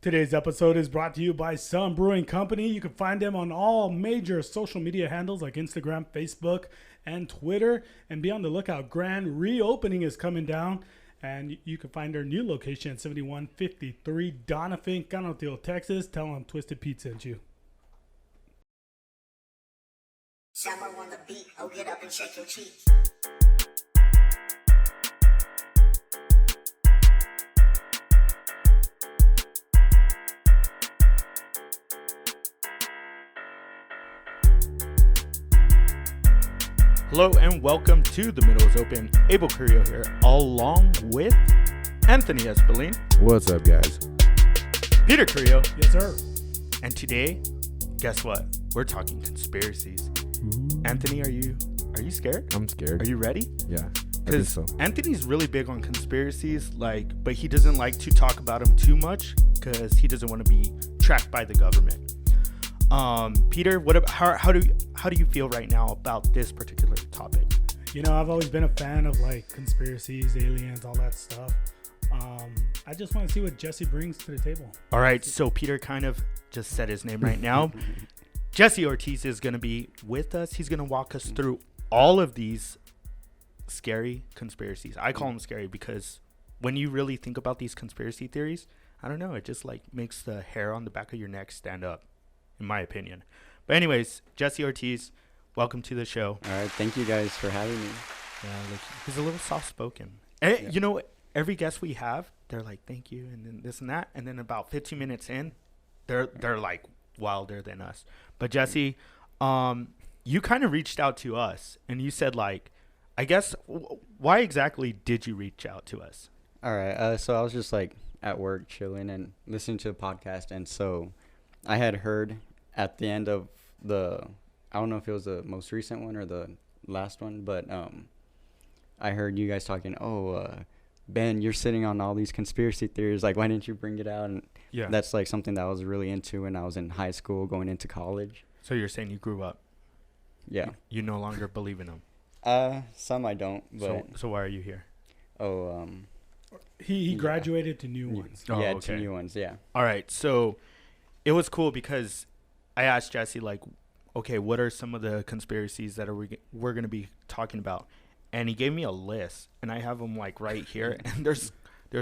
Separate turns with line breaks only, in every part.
Today's episode is brought to you by Sun Brewing Company. You can find them on all major social media handles like Instagram, Facebook, and Twitter. And be on the lookout. Grand reopening is coming down. And you can find their new location at 7153 Doniphan, Canoteo, Texas. Tell them Twisted Pete sent you.
Summer on the beat, oh get up and shake your cheeks.
Hello and welcome to The Middle is Open. Abel Carrillo here, along with Anthony Espelin.
What's up, guys?
Peter Carrillo.
Yes, sir.
And today, guess what? We're talking conspiracies. Anthony, are you scared?
I'm scared.
Are you ready?
Yeah, I think
Because
so.
Anthony's really big on conspiracies, but he doesn't like to talk about them too much because he doesn't want to be tracked by the government. Peter, how do you feel right now about this particular topic?
You know, I've always been a fan of like conspiracies, aliens, all that stuff. I just want to see what Jesse brings to the table.
All right, so Peter kind of just said his name right now. Jesse Ortiz is going to be with us. He's going to walk us through all of these scary conspiracies. I call them scary because when you really think about these conspiracy theories, I don't know, it just like makes the hair on the back of your neck stand up, in my opinion. But anyways, Jesse Ortiz, welcome to the show.
All right, thank you guys for having me.
Yeah, he's a little soft-spoken.
Yeah.
You know, every guest we have, they're like, thank you, and then this and that. And then about 15 minutes in, they're like wilder than us. But Jesse, you kind of reached out to us, and you said, like, I guess, why exactly did you reach out to us?
All right, so I was just like at work chilling and listening to a podcast, and so I had heard at the end of I don't know if it was the most recent one or the last one, but I heard you guys talking, Ben, you're sitting on all these conspiracy theories, like why didn't you bring it out? And
Yeah.
that's like something that I was really into when I was in high school going into college.
So you're saying you grew up.
Yeah.
You no longer believe in them.
Some I don't, but
So why are you here?
He
Yeah.
graduated to new ones.
Oh,
yeah,
okay.
2 new ones, yeah.
All right, so it was cool because I asked Jesse, like, okay, what are some of the conspiracies that we're going to be talking about? And he gave me a list, and I have them, like, right here. And there's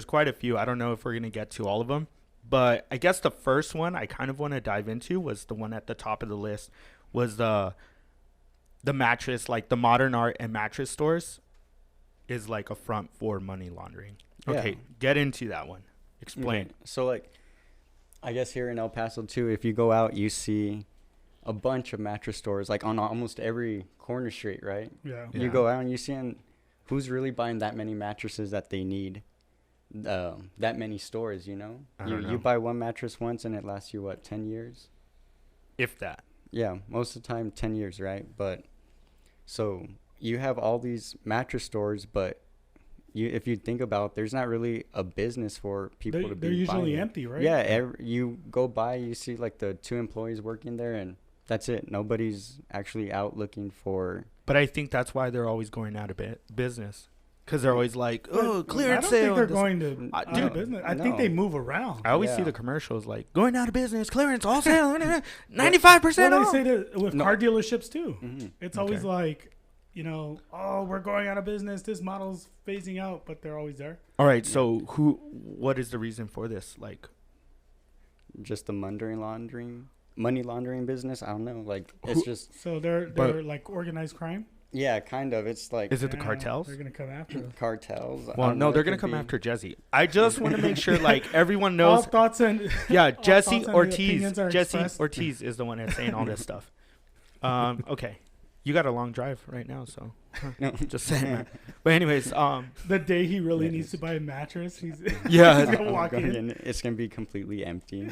quite a few. I don't know if we're going to get to all of them. But I guess the first one I kind of want to dive into was the one at the top of the list, was the mattress, like the modern art and mattress stores is like a front for money laundering.
Yeah.
Okay, get into that one. Explain.
Okay. So, like, I guess here in El Paso, too, if you go out, you see a bunch of mattress stores, like, on almost every corner street, right?
Yeah.
Yeah.
You go out and you see who's really buying that many mattresses that they need, that many stores, you know?
I don't know.
You buy one mattress once and it lasts you, 10 years?
If that.
Yeah, most of the time 10 years, right? But so you have all these mattress stores, but if you think about it, there's not really a business for people to be
They're usually
buying.
empty, right?
Yeah, you go by, you see like the 2 employees working there, and that's it. Nobody's actually out looking for.
But I think that's why they're always going out of business. Because they're always like, oh,
But
clearance
I don't
sale.
think they're
and this-
going to
I-
out of
dude,
business. I think they
no.
move around.
I always see
Yeah.
the commercials like, going out of business, clearance, all sale, 95%
Well, they
off.
say that with
No.
car dealerships too.
Mhm.
It's always
Okay.
like, we're going out of business. This model's phasing out, but they're always there.
All right, so what is the reason for this? Like,
Just the money laundering business. I don't know. Like, it's
Who-
just,
So they're
But-
like organized crime.
yeah, kind of. It's like
is it the
Yeah,
cartels?
They're gonna come after us.
cartels. I
Well,
don't
no,
know,
they're
it
going to
could
come
be-
after Jesse. I just want to make sure, like, everyone
All
knows.
thoughts and
Yeah,
all
Jesse
thoughts and
Ortiz.
opinions are
Jesse
expressed.
Ortiz is the one that's saying all this stuff. Okay. You got a long drive right now, so
No.
just saying that. But anyways,
the day he really
Yeah,
needs to buy a mattress, he's
yeah.
he's gonna
I'm
walk
going
in.
It's gonna be completely empty.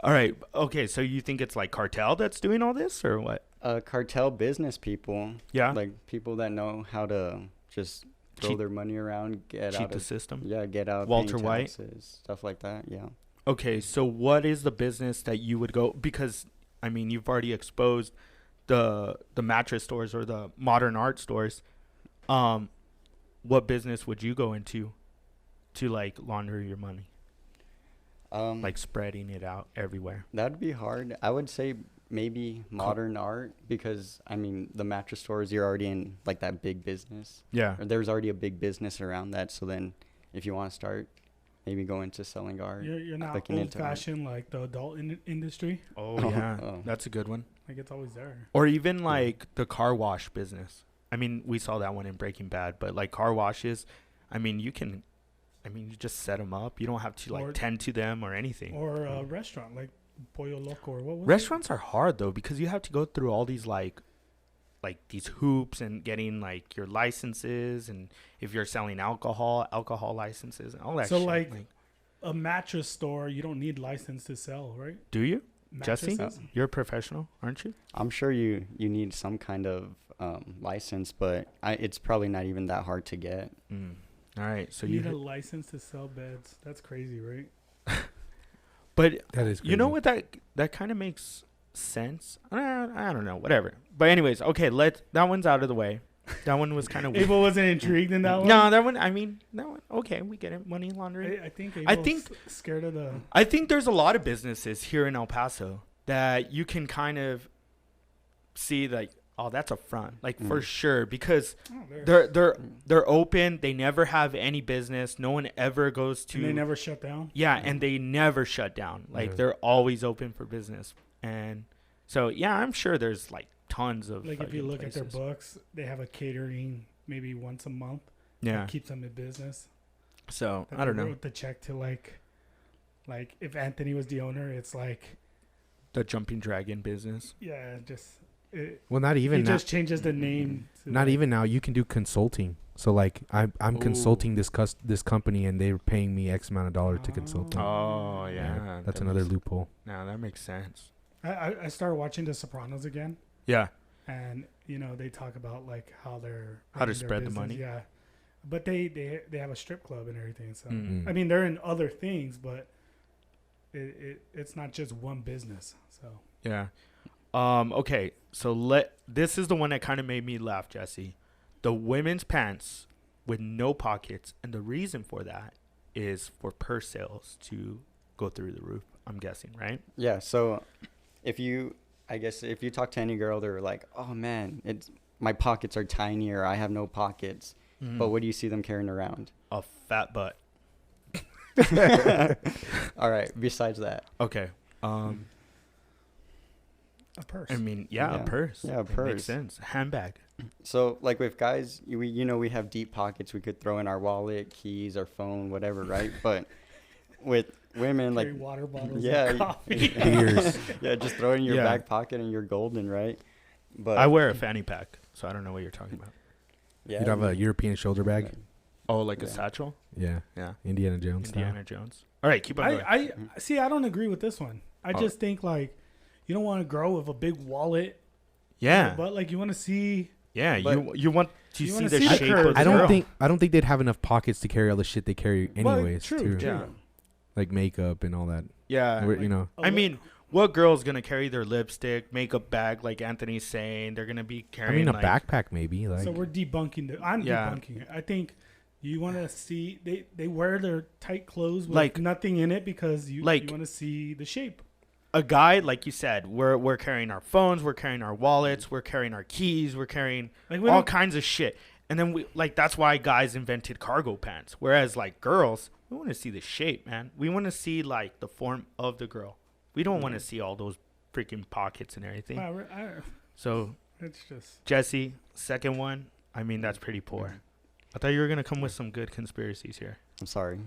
All right. Okay, so you think it's like cartel that's doing all this or what?
Cartel business people,
Yeah.
like people that know how to just throw
Cheat-
their money around, get
Cheat
out
the
of
system.
get out of
Walter
paying
White?
taxes, stuff like that. Yeah.
Okay, so what is the business that you would go, because I mean you've already exposed the mattress stores or the modern art stores. What business would you go into to like launder your money? Like spreading it out everywhere.
That'd be hard. I would say maybe modern art, because I mean the mattress stores, you're already in like that big business.
Yeah.
Or there's already a big business around that. So then if you want to start, maybe go into selling art.
You're not
looking
old
into art.
fashioned like the adult industry.
Oh yeah, that's a good one.
Like it's always there.
Or even like the car wash business. I mean, we saw that one in Breaking Bad, but like car washes, I mean, you just set them up. You don't have to like tend to them or anything.
Or a restaurant like Pollo Loco or what was
Restaurants are hard though, because you have to go through all these like these hoops and getting like your licenses, and if you're selling alcohol licenses and all that
So
shit.
like a mattress store, you don't need license to sell, right?
Do you? Jesse,
Mattresses?
you're a professional, aren't you?
I'm sure you need some kind of license, but it's probably not even that hard to get.
All right, so
You need a license to sell beds. That's crazy, right?
but
That is
you know
crazy.
what, that kind of makes sense. I don't know, whatever. But anyways, okay, that one's out of the way. That one was kind of weird.
Abel wasn't intrigued in that one.
No, that one. Okay, we get it. Money laundering.
I think
I
Abel's
think-
scared of the.
I think there's a lot of businesses here in El Paso that you can kind of see like, oh, that's a front, like for sure, because they're open. They never have any business. No one ever goes to.
And they never shut down.
Yeah, and they never shut down. Like
Yeah.
they're always open for business, and so yeah, I'm sure there's like tons of
Like if you
fucking
look at their
places.
books, they have a catering maybe once a month.
Yeah,
That keeps them in business.
so
That
I don't
they
know
wrote the check to like if Anthony was the owner, it's like
the jumping dragon business.
yeah, just
Well, not
he
even now.
just changes the name. To
Not
like-
even now. You can do consulting. So like I'm consulting this company, and they're paying me X amount of dollars to consult them.
Oh yeah,
That's
that
another
makes-
loophole.
No, that makes sense.
I started watching The Sopranos again,
Yeah,
and they talk about like how they're
How to
running their
spread the
business,
money.
Yeah, but they have a strip club and everything. So
Mm.
I mean, they're in other things, but it's not just one business. So
yeah. Okay, so this is the one that kind of made me laugh, Jesse. The women's pants with no pockets, and the reason for that is for purse sales to go through the roof. I'm guessing, right?
Yeah. So if you talk to any girl, they're like, "Oh man, my pockets are tiny, or I have no pockets." But what do you see them carrying around?
A fat butt.
All right. Besides that,
Okay.
a purse.
I mean, yeah, a
Yeah.
purse.
Yeah, a
It
purse.
makes sense. Handbag.
so like with guys, we have deep pockets. We could throw in our wallet, keys, our phone, whatever, right? But with women,
Carry
like
water bottles.
yeah,
of coffee.
Beers.
yeah, just throw it in your
Yeah.
back pocket and you're golden, right? But
I wear a fanny pack, so I don't know what you're talking about.
yeah,
You'd have a European shoulder bag.
Oh, like a
Yeah.
satchel?
Yeah.
Yeah.
Indiana Jones style.
Indiana Jones. All right, keep on going.
I see. I don't agree with this one. I
Oh.
just think like you don't want to grow with a big wallet.
Yeah.
But like you want to see.
Yeah,
But
you want to
you
see
wanna
the
see the
shape
curves.
of the
I don't
girl.
think they'd have enough pockets to carry all the shit they carry anyways.
true,
too.
Yeah.
Like makeup and all that.
Yeah.
Where, you know.
I mean, what girl's going to carry their lipstick, makeup bag like Anthony's saying? They're going to be
I
carrying
mean, a
like,
backpack maybe. Like
So we're debunking it. I'm
Yeah.
debunking it. I think you want to see they wear their tight clothes with
Like-
nothing in it because you
like-
want to see the shape.
a guy, like you said, we're carrying our phones, we're carrying our wallets, we're carrying our keys, we're carrying
Like we
all
don't-
kinds of shit. And then that's why guys invented cargo pants. Whereas like girls, we want to see the shape, man. We want to see like the form of the girl. We don't want to see all those freaking pockets and everything. So
It's just
Jesse, second one. I mean, that's pretty poor. I thought you were gonna come with some good conspiracies here.
I'm sorry.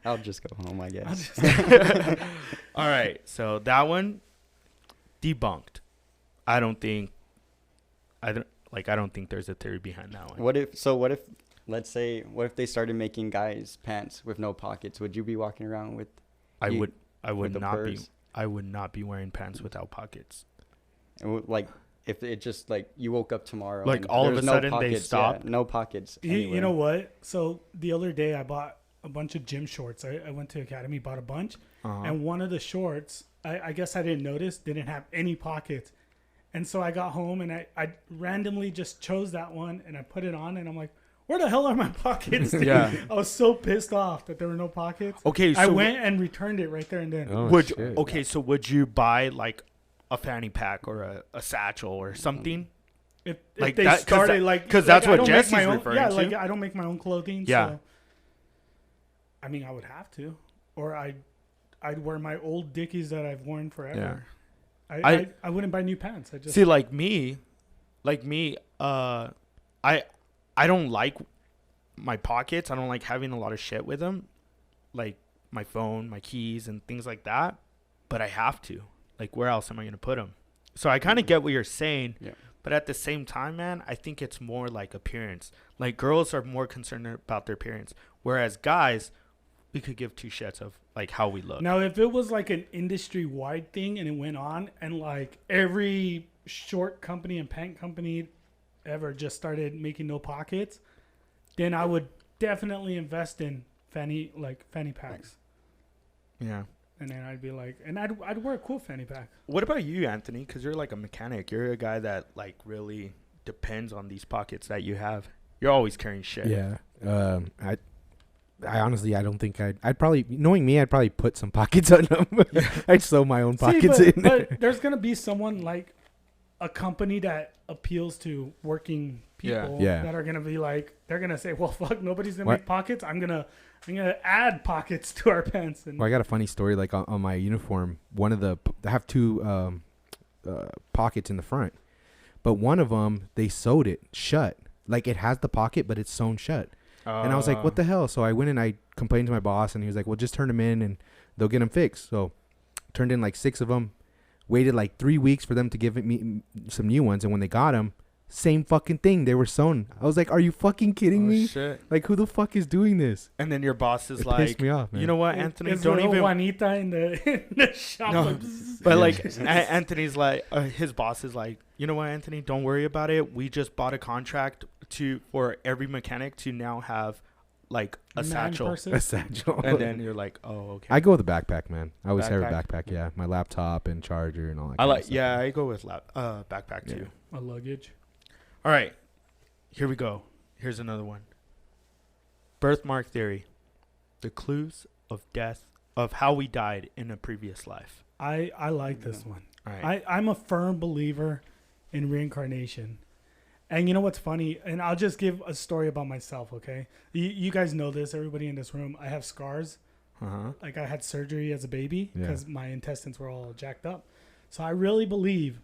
I'll just go home, I guess.
All right, so that one debunked. I don't think there's a theory behind that one.
What if let's say, what if they started making guys pants with no pockets? Would you be walking around with
I
you-
would
with a
not be.
purse?
I would not be wearing pants without pockets.
like if it just like you woke up tomorrow,
Like,
and
all of
there's
a
no
sudden they
pockets,
stopped?
no pockets.
you
anywhere.
know what? So the other day I bought a bunch of gym shorts. I went to Academy, bought a bunch, and one of the shorts I guess I didn't notice didn't have any pockets. And so I got home and I randomly just chose that one and I put it on and I'm like, where the hell are my pockets? Dude?
Yeah.
I was so pissed off that there were no pockets.
Okay, so
I went and returned it right there and then.
Oh,
would
shit.
okay, so would you buy like a fanny pack or a satchel or something?
If
Like
they
that- 'cause
started
that-
like
'cause that's
I
what
don't make
Jesse's
my own,
referring
yeah,
to.
like I don't make my own clothing.
Yeah.
So, I mean, I would have to, or I'd wear my old Dickies that I've worn forever. I wouldn't buy new pants. I just
See, like me, I don't like my pockets. I don't like having a lot of shit with them, like my phone, my keys, and things like that. But I have to. Like, where else am I gonna put them? So I kind of get what you're saying.
Yeah.
But at the same time, man, I think it's more like appearance. Like, girls are more concerned about their appearance, whereas guys, we could give two shits of like how we look.
Now, if it was like an industry-wide thing and it went on and like every short company and pant company ever just started making no pockets, then I would definitely invest in fanny packs.
Yeah.
And then I'd be like, and I'd wear a cool fanny pack.
What about you, Anthony? Because you're like a mechanic. You're a guy that like really depends on these pockets that you have. You're always carrying shit.
Yeah. I honestly, I don't think I'd probably, knowing me, I'd probably put some pockets on them. I'd sew my own pockets
See,
in.
but there's gonna be someone like a company that appeals to working people
Yeah.
that are gonna be like, they're gonna say, well, fuck, nobody's gonna
What?
make pockets. I'm gonna add pockets to our pants. And
Well, I got a funny story. Like on my uniform, I have two pockets in the front, but one of them they sewed it shut. Like it has the pocket, but it's sewn shut. And I was like, what the hell? So I went and I complained to my boss, and he was like, well, just turn them in and they'll get them fixed. So turned in like 6 of them, waited like 3 weeks for them to give me some new ones. And when they got them, same fucking thing. They were sewn. I was like, are you fucking kidding me?
Shit.
Like, who the fuck is doing this?
And then your boss is
It
like,
pissed me off, man.
you know what, Anthony,
Is
don't
little
even.
Juanita in the shop.
No,
like,
but like Anthony's like, his boss is like, you know what, Anthony, don't worry about it. We just bought a contract for every mechanic to now have like a
man
satchel.
person.
A satchel.
And then you're like, oh, okay.
I go with a backpack, man. I always carry a
Backpack?
backpack. Yeah, my laptop and charger and all that.
I
kind
like,
of stuff.
yeah, I go with backpack too.
Yeah.
A luggage.
All right, here we go. Here's another one. Birthmark theory, the clues of death, of how we died in a previous life.
I like this one.
All right.
I'm a firm believer in reincarnation. And you know what's funny? And I'll just give a story about myself, okay? You guys know this, everybody in this room. I have scars. Like I had surgery as a baby because my intestines were all jacked up. So I really believe,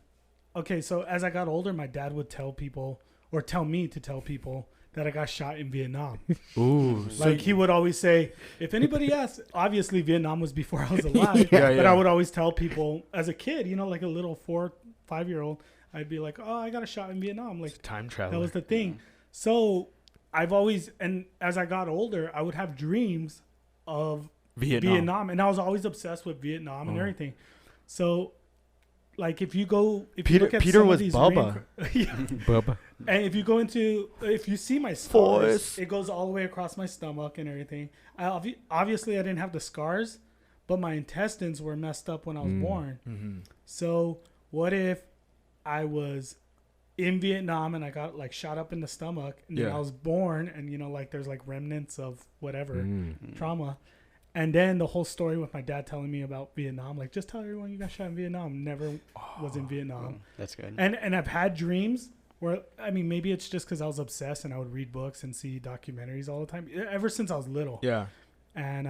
okay, so as I got older, my dad would tell people or tell me to tell people that I got shot in Vietnam.
Ooh.
Like he would always say, if anybody asks, obviously Vietnam was before I was alive,
Yeah,
but
yeah.
I would always tell people as a kid, you know, like a little 4-5-year-old, I'd be like, oh, I got a shot in Vietnam. Like
Time travel.
that was the thing. So I've always, and as I got older, I would have dreams of Vietnam. And I was always obsessed with Vietnam and everything. So like if you look at
Peter
some
was
of these
Bubba.
Bubba.
and if you see my scars,
Forrest.
it goes all the way across my stomach and everything. Obviously, I didn't have the scars, but my intestines were messed up when I was born.
Mm-hmm.
So what if I was in Vietnam and I got like shot up in the stomach and then
Yeah.
I was born and, you know, like there's like remnants of whatever
Mm.
trauma. And then the whole story with my dad telling me about Vietnam, like just tell everyone you got shot in Vietnam. Never was in Vietnam.
That's good.
And I've had dreams where, I mean, maybe it's just because I was obsessed and I would read books and see documentaries all the time, ever since I was little.
Yeah.
And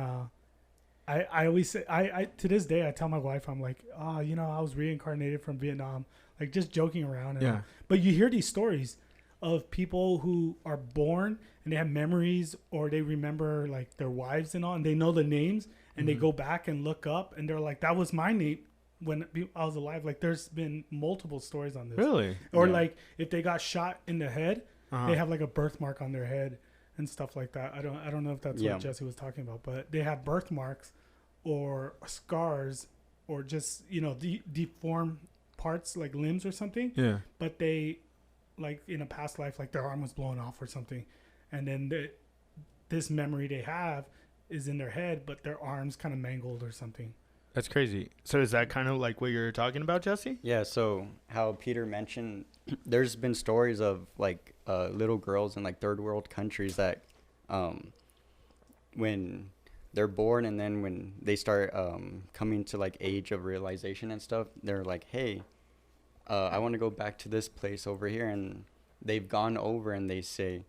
I always say, I to this day, I tell my wife, I'm like, oh, you know, I was reincarnated from Vietnam, like just joking around. And
Yeah.
but you hear these stories of people who are born and they have memories or they remember like their wives and all, and they know the names and they go back and look up and they're like, that was my name when I was alive. Like there's been multiple stories on this.
Really?
Or
Yeah.
like if they got shot in the head, they have like a birthmark on their head and stuff like that. I don't know if that's
Yeah.
what Jesse was talking about, but they have birthmarks or scars or just, you know, deformed parts like limbs or something.
Yeah.
But they, like in a past life, like their arm was blown off or something, and then this memory they have is in their head, but their arms kind of mangled or something.
That's crazy. So is that kind of like what you're talking about, Jesse?
Yeah, so how Peter mentioned, there's been stories of like little girls in like third world countries that when they're born and then when they start coming to like age of realization and stuff, they're like, hey, I want to go back to this place over here, and they've gone over and they say,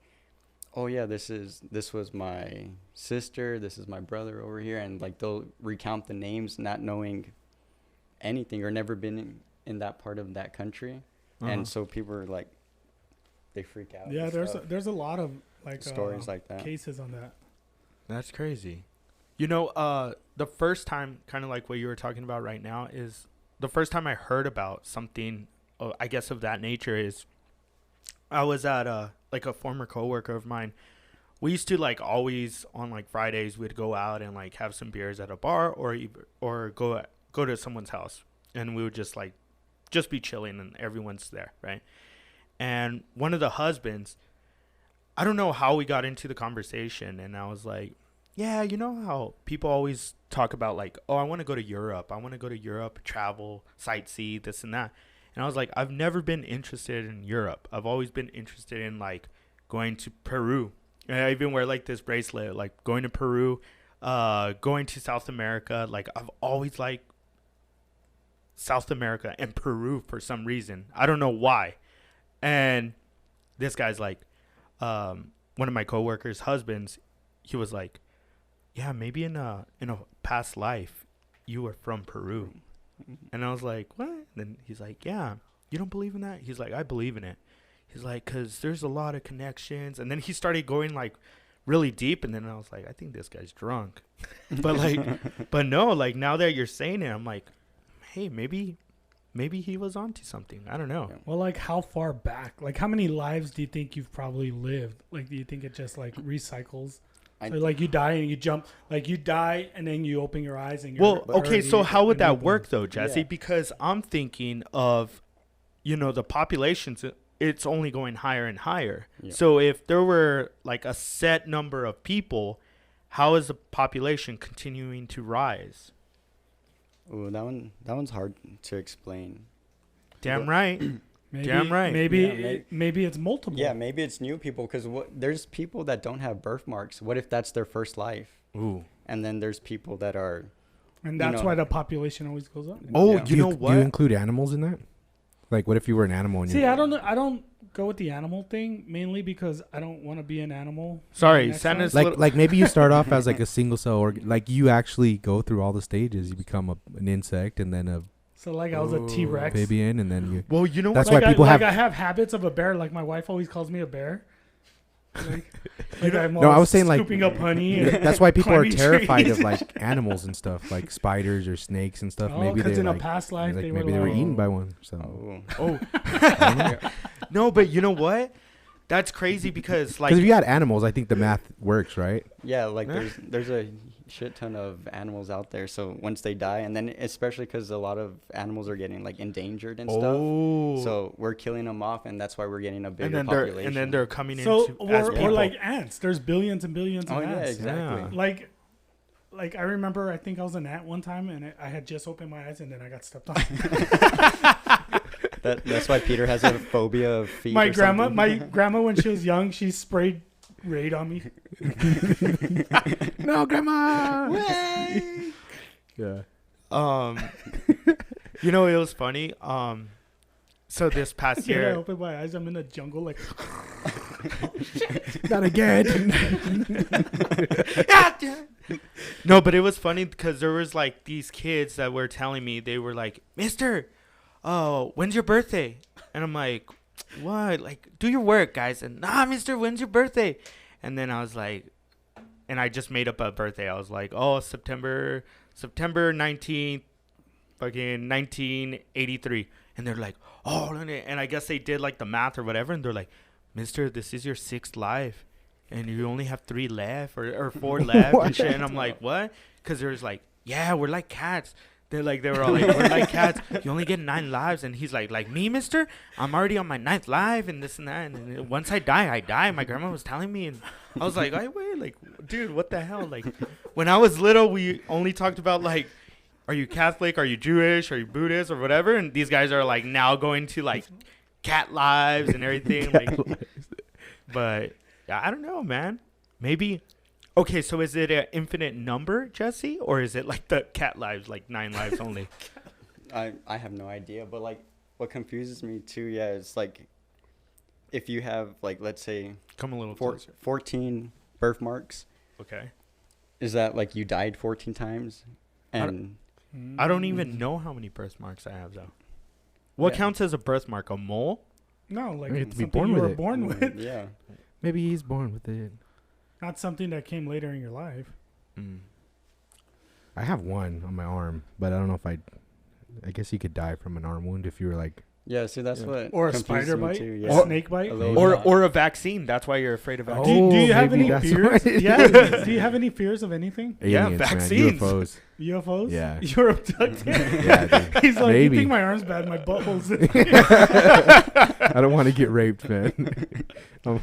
oh yeah, this was my sister, this is my brother over here, and like they'll recount the names not knowing anything or never been in that part of that country. And so people are like, they freak out.
Yeah, there's a lot of like
stories like that,
cases on that.
That's crazy. You know, the first time, kind of like what you were talking about right now, is the first time I heard about something, I guess of that nature, is I was at like a former coworker of mine. We used to like always on like Fridays we'd go out and like have some beers at a bar or go to someone's house, and we would just be chilling and everyone's there, right? And one of the husbands, I don't know how we got into the conversation, and I was like, yeah, you know how people always talk about like, oh, I want to go to Europe. I want to go to Europe, travel, sightsee, this and that. And I was like, I've never been interested in Europe. I've always been interested in like going to Peru. And I even wear like this bracelet, like going to Peru, going to South America. Like I've always liked South America and Peru for some reason. I don't know why. And this guy's like, one of my coworkers' husbands, he was like, yeah, maybe in a past life you were from Peru. And I was like, what? And then he's like, yeah, you don't believe in that? He's like, I believe in it. He's like, because there's a lot of connections. And then he started going like really deep. And then I was like, I think this guy's drunk. but no, like now that you're saying it, I'm like, hey, maybe he was onto something. I don't know.
Well, like how far back? Like how many lives do you think you've probably lived? Like do you think it just like recycles? So like you die and you jump, like you die and then you open your eyes and you're
okay, so how would that
open.
work though, Jesse?
Yeah.
Because I'm thinking of, you know, the populations, it's only going higher and higher.
Yeah.
So if there were like a set number of people, how is the population continuing to rise?
Ooh, that one's hard to explain.
Damn right.
Maybe,
Damn right.
Maybe it's multiple.
Yeah, maybe it's new people because there's people that don't have birthmarks. What if that's their first life?
Ooh.
And then there's people that are.
And that's why the population always goes up.
Oh,
Yeah.
you know what?
Do you include animals in that? Like, what if you were an animal? And
See, I don't go with the animal thing mainly because I don't want to be an animal.
Sorry,
Next
Santa's
one.
like maybe you start off as like a single cell organ. Like you actually go through all the stages. You become an insect and then a
So like I was a T-Rex.
amphibian and then you.
Well, you know
That's
what?
why people have.
I have habits of a bear. Like my wife always calls me a bear. Like I'm
No, I was saying, like,
scooping up honey. And
That's why people are
climbing
terrified
trees.
of like animals and stuff, like spiders or snakes and stuff.
Oh,
Maybe
because
they
in a
like,
past life
like
they
maybe
were
they were
like,
eaten by one. So
Oh.
No, but you know what? That's crazy because like
because if you had animals, I think the math works, right?
Yeah, like
Yeah.
there's a shit ton of animals out there. So once they die, and then especially because a lot of animals are getting like endangered and stuff. So we're killing them off, and that's why we're getting a bigger population.
and then they're coming
So
into as
or
people.
like ants. There's billions and billions of
oh yeah,
ants.
exactly.
Yeah.
Like I remember, I think I was an ant one time, and I had just opened my eyes, and then I got stepped on.
That's why Peter has a phobia of feet.
my
or
grandma,
something.
my grandma, when she was young, she sprayed Raid on me.
No, grandma. Yeah.
You know, it was funny. So this past
Yeah, I
year,
opened my eyes. I'm in the jungle, like.
Not again.
no, but it was funny because there was like these kids that were telling me, they were like, Mister, when's your birthday? And I'm like, what? Like, do your work, guys. And nah, Mister, when's your birthday? And then I was like, and I just made up a birthday. I was like, oh, September 19th, fucking 1983. And they're like, oh, and I guess they did like the math or whatever. And they're like, Mister, this is your 6th life. And you only have 3 left or 4 left and shit. And I'm like, what? Because there's like, yeah, we're like cats. They were all like, we're like cats. You only get 9 lives. And he's like me, mister? I'm already on my 9th life and this and that. And then once I die. My grandma was telling me. And I was like, wait, like, dude, what the hell? Like, when I was little, we only talked about like, are you Catholic? Are you Jewish? Are you Buddhist or whatever? And these guys are like now going to like cat lives and everything. But yeah, I don't know, man. Maybe. Okay, so is it an infinite number, Jesse, or is it like the cat lives, like 9 lives only?
I have no idea, but like what confuses me too, yeah, it's like if you have like let's say
Come a little closer.
14 birthmarks,
Okay.
is that like you died 14 times? And
I don't even know how many birthmarks I have, though. What
Yeah.
counts as a birthmark? A mole?
No, like
You have to be
something
born
you
with
were
it.
born with,
yeah.
Maybe he's born with it.
not something that came later in your life.
I have one on my arm, but I don't know if I guess you could die from an arm wound if you were like.
Yeah, see that's
Yeah.
what
Or a
confuses
spider
me
bite,
too,
a
yeah.
snake bite.
A little
Or
dot.
or a vaccine. That's why you're afraid of
Oh,
vaccines.
Do you have
maybe
any
that's
fears?
why.
Yeah. Do you have any fears of anything?
Yeah,
Aliens,
vaccines.
Man, UFOs.
UFOs?
Yeah.
You're abducted.
Yeah, dude.
He's like,
Maybe.
you think my arm's bad? My butthole's.
I don't want to get raped, man.
Oh,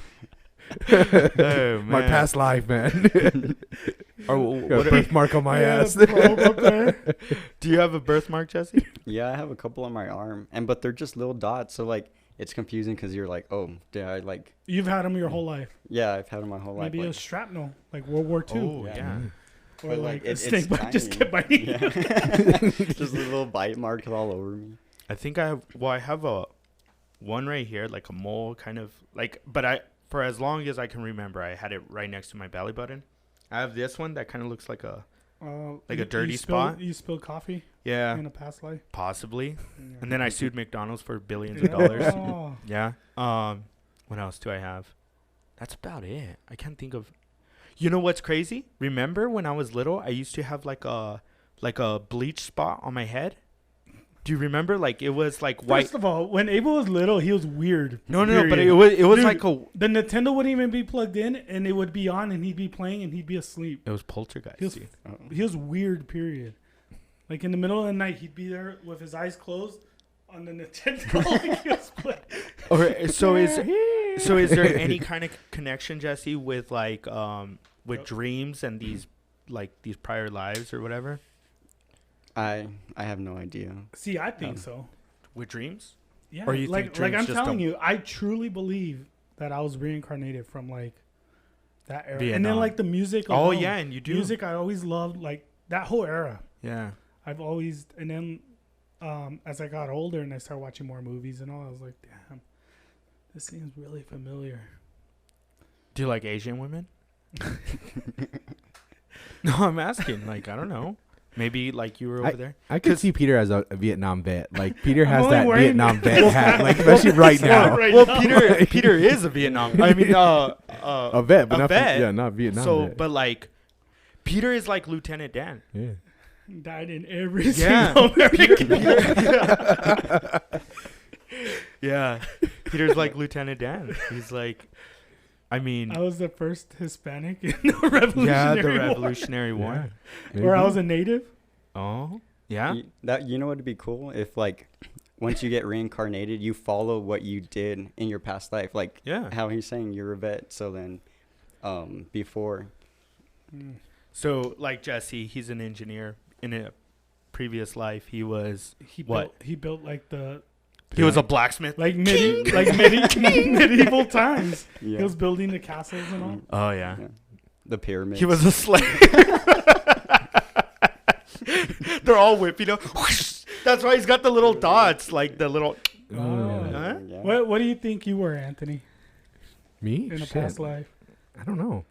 My
man.
past life, man.
Or
Got a birthmark on my ass.
probe up there.
do you have a birthmark, Jesse?
Yeah, I have a couple on my arm, but they're just little dots, so like it's confusing because you're like, oh, did I like?
You've had them your whole life.
Yeah, I've had them my whole life.
Maybe it
like,
was shrapnel, like World War II.
Oh,
Yeah.
yeah.
Or
but,
like a
it's
snake bite just
tiny.
kept biting.
Yeah. Just a little bite mark all over me.
I think I have a one right here, like a mole kind of like, but for as long as I can remember, I had it right next to my belly button. I have this one that kind of looks like a Like a dirty spot?
You spilled coffee
yeah,
in a past life.
possibly.
Yeah.
And then I sued McDonald's for billions of
Yeah.
dollars.
Oh.
Yeah. What else do I have? That's about it. I can't think of. You know what's crazy? Remember when I was little, I used to have like a bleach spot on my head. Do you remember? Like it was like white.
First of all, when Abel was little, he was weird.
No, but
period.
it was
Dude,
like a.
the Nintendo wouldn't even be plugged in, and it would be on, and he'd be playing, and he'd be asleep.
It was poltergeist.
He was,
dude.
he was weird. Period. Like in the middle of the night, he'd be there with his eyes closed on the Nintendo. Like he was playing.
Or so is there any kind of connection, Jesse, with like with dreams and these prior lives or whatever?
I have no idea.
See, I think so.
With dreams?
Yeah,
Or you think
like
dreams
I'm
just
telling
don't-
you, I truly believe that I was reincarnated from like that era, and
Vietnam.
then like the music.
Oh
alone.
yeah, and you do.
music. I always loved like that whole era.
Yeah.
I've always, and then as I got older and I started watching more movies and all, I was like, damn, this seems really familiar.
Do you like Asian women? No, I'm asking. Like I don't know. Maybe like you were over there.
I could see Peter as a Vietnam vet. Like Peter has
only
that
wearing-
Vietnam vet hat, like especially right now.
Right
Well,
now.
Peter is a Vietnam. I mean,
A vet, but
a
not
vet.
yeah, not Vietnam.
so,
vet.
but like, Peter is like Lieutenant Dan.
yeah.
Died in every
Yeah.
single American.
Yeah, Peter's like Lieutenant Dan. He's like, I mean,
I was the first Hispanic in the Revolutionary
yeah, the
War.
Revolutionary War.
Yeah.
Or I
Maybe.
was a native.
Oh, yeah.
You know what would be cool if like once you get reincarnated, you follow what you did in your past life. Like
Yeah.
how he's saying you're a vet. So then, before.
So, like Jesse, he's an engineer. In a previous life, he was
He
What?
built like the
he was a blacksmith.
medieval times.
Yeah.
He was building the castles and all.
Oh yeah.
Yeah. The pyramids.
He was a slave. They're all whipping him. That's why he's got the little dots, like the little.
Oh.
Huh?
Yeah.
What do you think you were, Anthony,
Me
in a
Shit.
past life?
I don't know.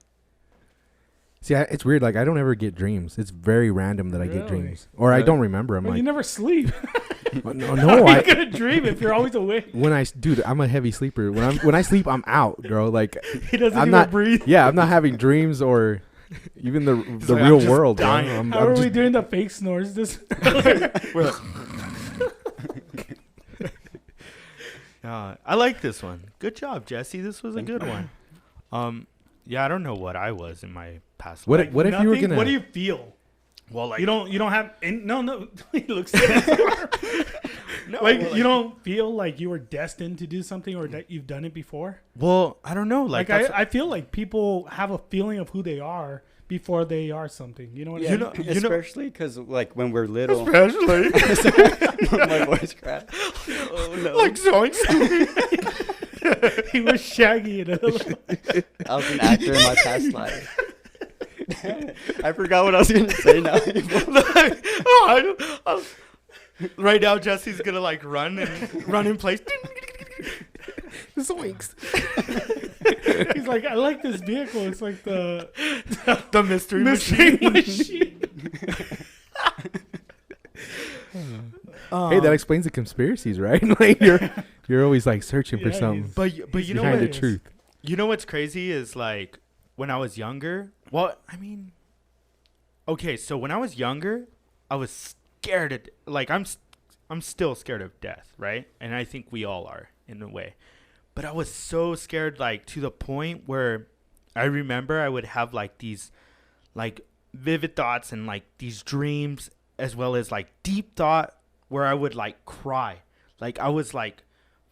See, it's weird. Like I don't ever get dreams. It's very random that I get
Really?
dreams, or I don't remember them.
Well, you
Like
never sleep.
no,
How are you
I
gonna dream if you're always awake?
dude, I'm a heavy sleeper. When I sleep, I'm out, bro. Like
He doesn't
I'm
even
not.
breathe.
Yeah, I'm not having dreams or even the
like,
real
I'm just
world. Bro.
dying.
I'm
How are we
just-
doing the fake snores? This
We're like, I like this one. Good job, Jesse. This was a good one. Yeah, I don't know what I was in my past
What
life.
if you were
nothing?
gonna?
What do you feel?
Well, like
You don't have no. He looks
no,
like
well,
you don't feel like you were destined to do something or that you've done it before.
Well, I don't know. Like,
Like
that's,
I feel like people have a feeling of who they are before they are something. You know what I
You
mean?
know-
especially because like when we're little.
Especially.
My voice cracked. Oh no!
Like Zoinks.
He was Shaggy in a little.
I was an actor in my past life. I forgot what I was gonna say now.
Right now, Jesse's gonna like run in place.
Zoinks.
He's like, I like this vehicle. It's like the
The mystery
machine.
machine.
Hey, that explains the conspiracies, right? Like you're always like searching for
Yeah,
something
he's-
But you know
behind
what?
the truth.
You know what's crazy is like when I was younger. Well, I mean, okay, so when I was younger, I was scared of like I'm still scared of death, right? And I think we all are in a way. But I was so scared, like to the point where I remember I would have like these like vivid thoughts and like these dreams, as well as like deep thought where I would like cry. Like I was like,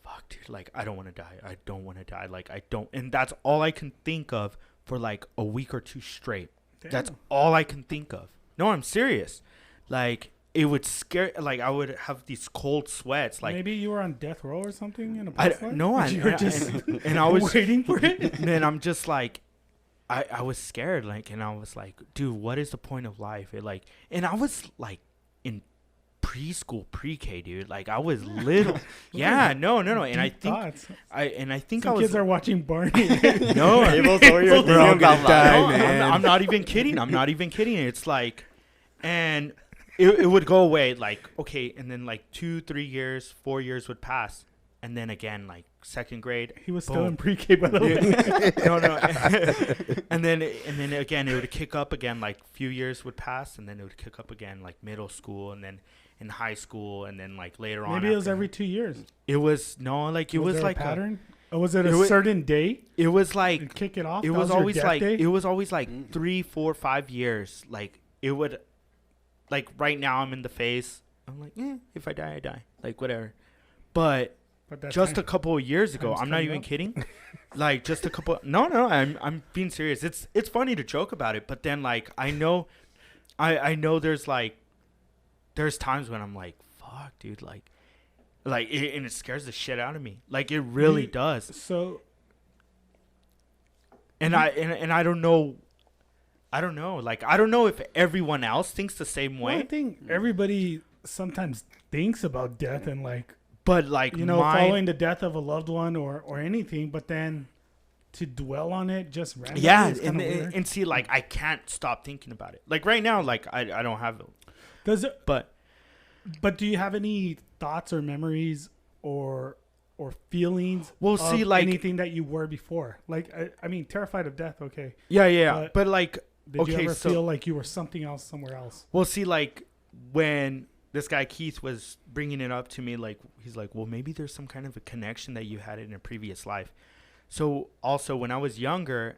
fuck, dude, like I don't want to die. I don't want to die. Like I don't. And that's all I can think of for like a week or two straight. That's
Damn.
all I can think of. No, I'm serious. Like it would scare. Like I would have these cold sweats. Like
maybe you were on death row or something in a
I
past life?
no,
And you were just
and I was
waiting for it.
and I'm just like, I was scared, like, and I was like, dude, what is the point of life? It like, and I was like in preschool, pre-K, dude. Like I was little. Yeah, no. And I
Deep
think
thoughts.
I think
Some
I was
kids are watching Barney.
no.
Abel's over here
We're all
thinking about
gonna
life.
No, I'm not even kidding. I'm not even kidding. It's like, and it would go away. Like, okay, and then like 2-3 years, 4 years would pass, and then again, like second grade.
He was still
Boom.
in pre-K, by the way.
No. and then again, it would kick up again. Like few years would pass, and then it would kick up again, like middle school, and then in high school, and then like later on.
Maybe it was
after.
every 2 years.
It was no, like it was
there
like
a pattern. Or was it
it
a
was-
certain day?
it was
And
like
kick it off.
it
That
was
your
always
death
like
day?
it was always like 3, 4, 5 years. Like it would, like right now I'm in the phase. I'm like, if I die, I die. Like whatever. But
But that
just a
time-
couple of years ago,
time's
I'm not
coming
even
up.
kidding. Like just a couple. No, I'm being serious. It's funny to joke about it, but then like I know there's times when I'm like, fuck, dude, like and it scares the shit out of me. Like it really
You-
does.
So
And I don't know. Like I don't know if everyone else thinks the same
well, I
way,
think everybody sometimes thinks about death and like,
but like
you know,
mine,
following the death of a loved one or anything, but then to dwell on it just randomly
yeah,
is kinda weird.
and see, like I can't stop thinking about it. Like right now, like I don't have it,
Does it?
but
But do you have any thoughts or memories or feelings?
Well,
of
see, like-
anything that you were before. Like I mean, terrified of death. Okay.
yeah,
But-
but like
Did you
okay,
ever
so
feel like you were something else somewhere else?
well, see, like when this guy Keith was bringing it up to me, like he's like, well, maybe there's some kind of a connection that you had in a previous life. So also when I was younger,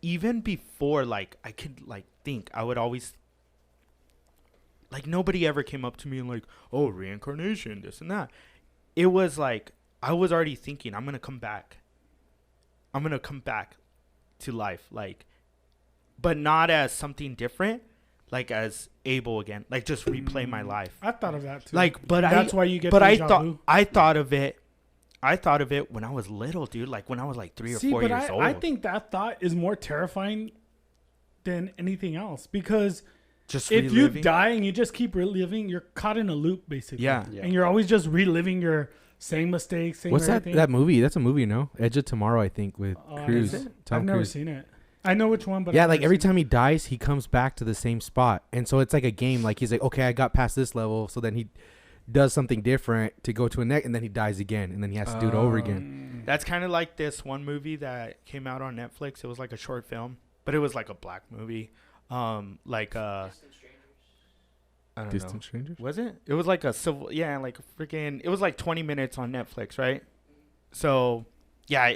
even before like I could like think, I would always like nobody ever came up to me and like, oh, reincarnation, this and that. It was like I was already thinking I'm gonna come back to life, like, but not as something different, like as Abel again, like just replay my life.
I thought of that too.
Like, but
that's why you get.
but
deja vu.
I thought of it when I was little, dude. Like when I was like 3 or 4 years old.
I think that thought is more terrifying than anything else because
just
if you
reliving.
die and you just keep reliving, you're caught in a loop basically.
Yeah.
Yeah.
And you're always just reliving your same mistakes. Same
What's
everything.
that movie? That's a movie, no? Edge of Tomorrow, I think, with Cruise.
is it?
Tom
I've never
Cruise.
seen it. I know which one, but
Yeah,
I've
like
never
every
seen
time he dies, he comes back to the same spot, and so it's like a game. Like he's like, okay, I got past this level, so then he does something different to go to a next, and then he dies again, and then he has to do it over again.
That's kind of like this one movie that came out on Netflix. It was like a short film, but it was like a black movie. I don't know.
Distant Strangers.
Was it? It was like a civil, yeah, like freaking. It was like 20 minutes on Netflix, right? So, yeah,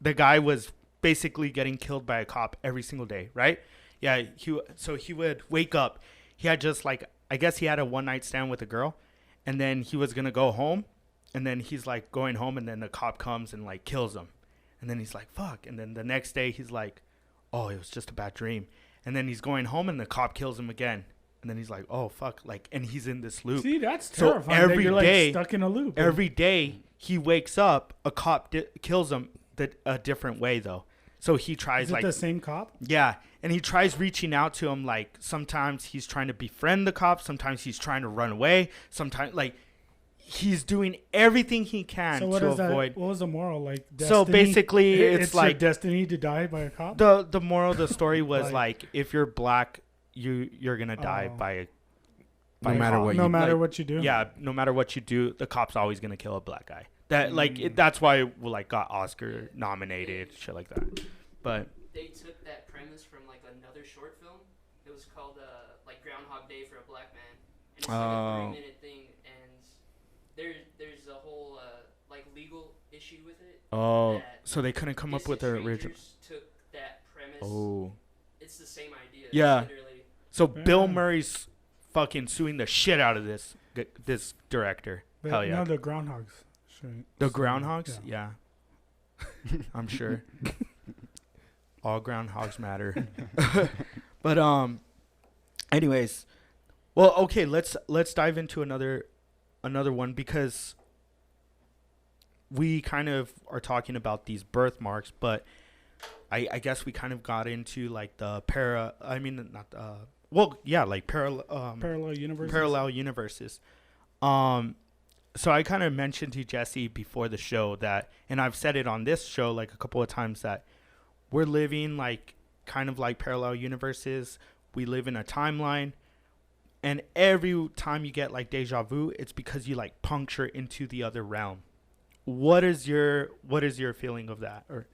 the guy was basically getting killed by a cop every single day, right? Yeah, he would wake up. He had just like, I guess he had a one night stand with a girl, and then he was gonna go home, and then he's like going home, and then the cop comes and like kills him, and then he's like, fuck, and then the next day he's like, oh, it was just a bad dream. And then he's going home, and the cop kills him again. And then he's like, oh, fuck. Like, and he's in this loop.
See, that's
So
terrifying.
every
that you're
day-
like stuck in a loop.
Every day he wakes up, a cop kills him a different way, though. So he tries,
Is it
like,
the same cop?
yeah. And he tries reaching out to him. Like, sometimes he's trying to befriend the cop. Sometimes he's trying to run away. Sometimes, like, he's doing everything he can
So what
to
is
avoid.
that? What was the moral? Like,
So
destiny?
basically, it's
your
like
destiny to die by a cop.
the moral of the story was
Like-
like, if you're black, you're gonna die
Oh.
by a
No matter
cop.
what
no
you
matter
like,
what you do.
Yeah, no matter what you do, the cop's always gonna kill a black guy. That
Mm.
that's why it like got Oscar nominated, shit like that. But
They took that premise from like another short film. It was called like Groundhog Day for a Black Man, and it's like
Oh.
a 3-minute thing. And there's a whole like legal issue with it. that
so they couldn't come up with their
Distant
original.
Strangers Took that premise.
Oh,
It's the same idea.
Yeah.
It's literally,
so Bill
Yeah.
Murray's fucking suing the shit out of this director. Hell yeah,
No, the groundhogs. Sure.
the
So,
groundhogs. Yeah, I'm sure. All groundhogs matter. But anyways, well, okay, let's dive into another one, because we kind of are talking about these birthmarks, but I guess we kind of got into like the like
Parallel universes.
parallel universes. So I kind of mentioned to Jesse before the show that, and I've said it on this show like a couple of times, that we're living like kind of like parallel universes. We live in a timeline, and every time you get like deja vu, it's because you like puncture into the other realm. What is your feeling of that? Or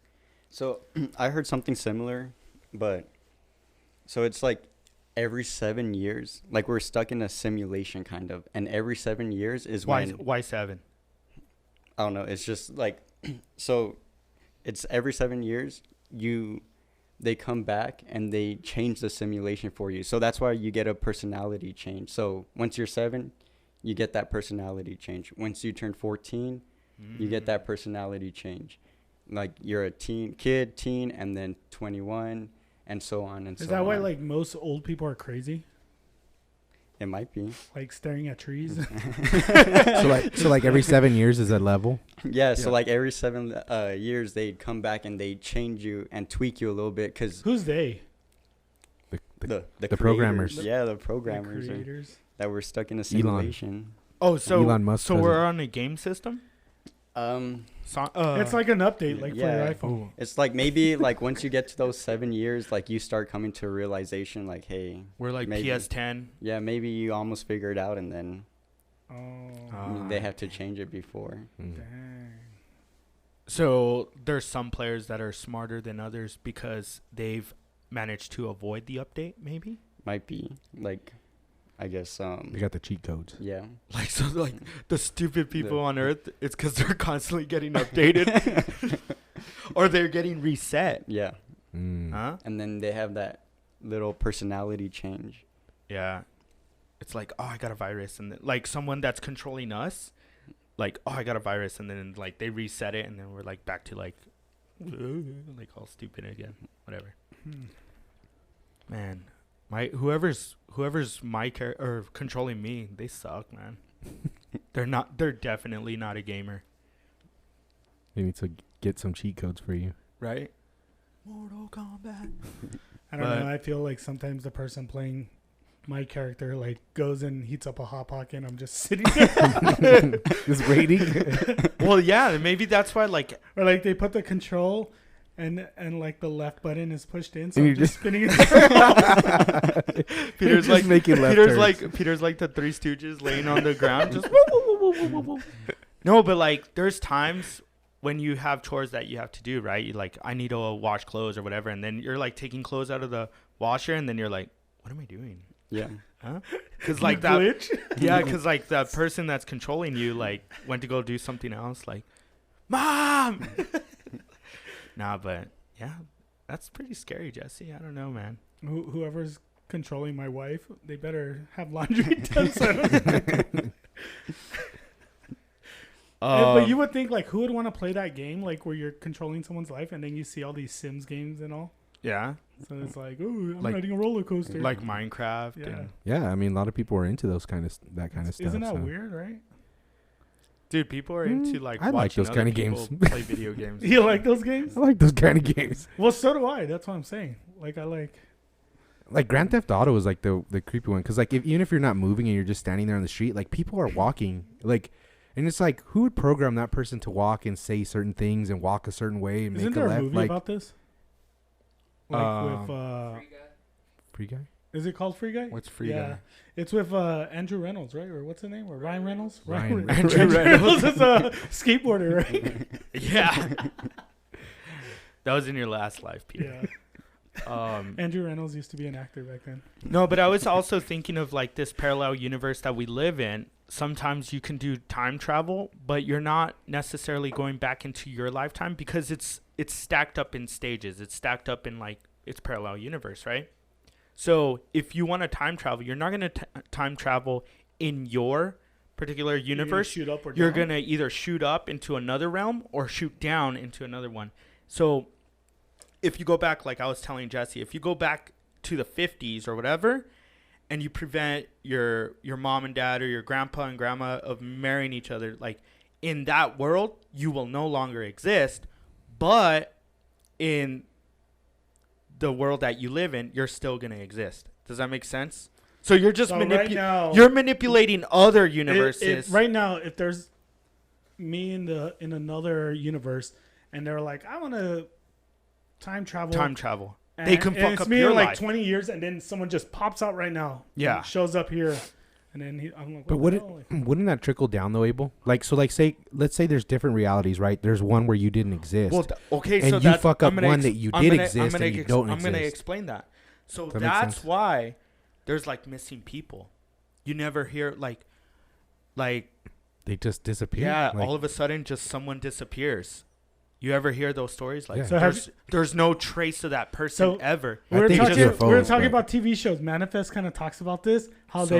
So I heard something similar, but so it's like every 7 years, like we're stuck in a simulation kind of, and every 7 years is
why 7?
I don't know. It's just like, so it's every 7 years they come back and they change the simulation for you. So that's why you get a personality change. So once you're 7, you get that personality change. Once you turn 14, you get that personality change. Like you're a teen, and then 21, and so on and so on.
Is that why like most old people are crazy?
It might be.
Like staring at trees.
So like every 7 years is a level.
Yeah, so like every 7 years they'd come back and they'd change you and tweak you a little bit, because
Who's they?
the
programmers.
creators, yeah, the
The
programmers
creators.
that were stuck in a simulation.
Oh, so
Elon Musk
so
does
we're
it.
on a game system.
It's like an update, like for
yeah.
your iPhone.
It's like maybe like once you get to those 7 years, like you start coming to a realization, like, hey,
we're like
maybe.
PS10.
yeah, maybe you almost figured out, and then
Oh,
they have to change it before.
dang.
So there's some players that are smarter than others because they've managed to avoid the update, maybe.
Might be like, I guess
They got the cheat codes.
yeah.
Like, so like the stupid people
The-
on Earth, it's because they're constantly getting updated, or they're getting reset.
Yeah.
Huh?
And then they have that little personality change.
Yeah. It's like, oh, I got a virus, and then, like someone that's controlling us, like, oh, I got a virus, and then like they reset it, and then we're like back to like all stupid again. Whatever. Man, whoever's my or controlling me, they suck, man. They're definitely not a gamer,
They need to get some cheat codes for you.
right? Mortal Kombat.
I don't
But-
know. I feel like sometimes the person playing my character like goes and heats up a hot pocket, and I'm just sitting there.
Just waiting.
Well, yeah, maybe that's why. Like,
Or like they put the control and like the left button is pushed in, so
And
I'm
you're
just spinning it.
Peter's
Just
like
making left turns.
Peter's like the Three Stooges laying on the ground, just no. But like, there's times when you have chores that you have to do, right? You like, I need to wash clothes or whatever, and then you're like taking clothes out of the washer, and then you're like, what am I doing?
Yeah.
Huh? Because like that,
glitch.
yeah, because like that person that's controlling you like went to go do something else, like, Mom. Nah, but yeah, that's pretty scary, Jesse. I don't know, man.
Whoever's controlling my wife, they better have laundry done. So I don't- but you would think like, who would want to play that game, like where you're controlling someone's life, and then you see all these Sims games and all.
Yeah,
So it's like, ooh, I'm
Like-
riding a roller coaster.
like Minecraft.
Yeah.
And,
Yeah, I mean, a lot of people are into those that kind of stuff.
Isn't that
so.
weird, right?
dude, people are into like
I like
watching
those
other
kinda
people
games.
play video games.
You like those games?
I like those kind of games.
Well, so do I. That's what I'm saying. Like, I like.
Like Grand Theft Auto is like the creepy one, because like even if you're not moving and you're just standing there on the street, like people are walking, like, and it's like, who would program that person to walk and say certain things and walk a certain way and
Isn't
make
there
a
a
left?
movie
Like
about this? Like with
Free guy.
Free Guy.
is it called Free Guy?
What's Free
Yeah,
Guy?
It's with Andrew Reynolds, right? Or what's his name? Or Ryan Reynolds?
Ryan
Andrew
Andrew
Reynolds.
Reynolds is a skateboarder, right?
Yeah. That was in your last life, Peter.
Yeah. Andrew Reynolds used to be an actor back then.
No, but I was also thinking of like this parallel universe that we live in. Sometimes you can do time travel, but you're not necessarily going back into your lifetime because it's stacked up in stages. It's stacked up in like it's parallel universe, right? So if you want to time travel, you're not going to time travel in your particular universe.
Shoot up or
You're
down?
going to either shoot up into another realm or shoot down into another one. So if you go back, like I was telling Jesse, if you go back to the 50s or whatever, and you prevent your mom and dad or your grandpa and grandma of marrying each other, like in that world, you will no longer exist. But in the world that you live in, you're still going to exist. Does that make sense? So you're just
So right now-
you're manipulating other universes.
Right now, if there's me in another universe, and they're like, I want to time travel.
Time travel.
And,
They can
and
fuck
it's
up
me
your
in like
life.
20 years, and then someone just pops out right now.
Yeah.
and shows up here, and then I'm like,
But
what the hell?
wouldn't that trickle down though, Abel? Like, so like let's say there's different realities, right? There's one where you didn't exist.
Well, okay,
And
so
you
that's,
fuck up
I'm gonna
one that you did exist and you don't
I'm going to
exist.
explain that. So
That makes
that's
sense.
why there's like missing people. You never hear like
They just disappear.
yeah,
Like,
all of a sudden just someone disappears. You ever hear those stories? Like
Yeah.
So
there's no trace of that person
So-
ever.
I
we were
think it's
talking,
UFOs,
we were talking
but-
about TV shows. Manifest kind of talks about this, how
So-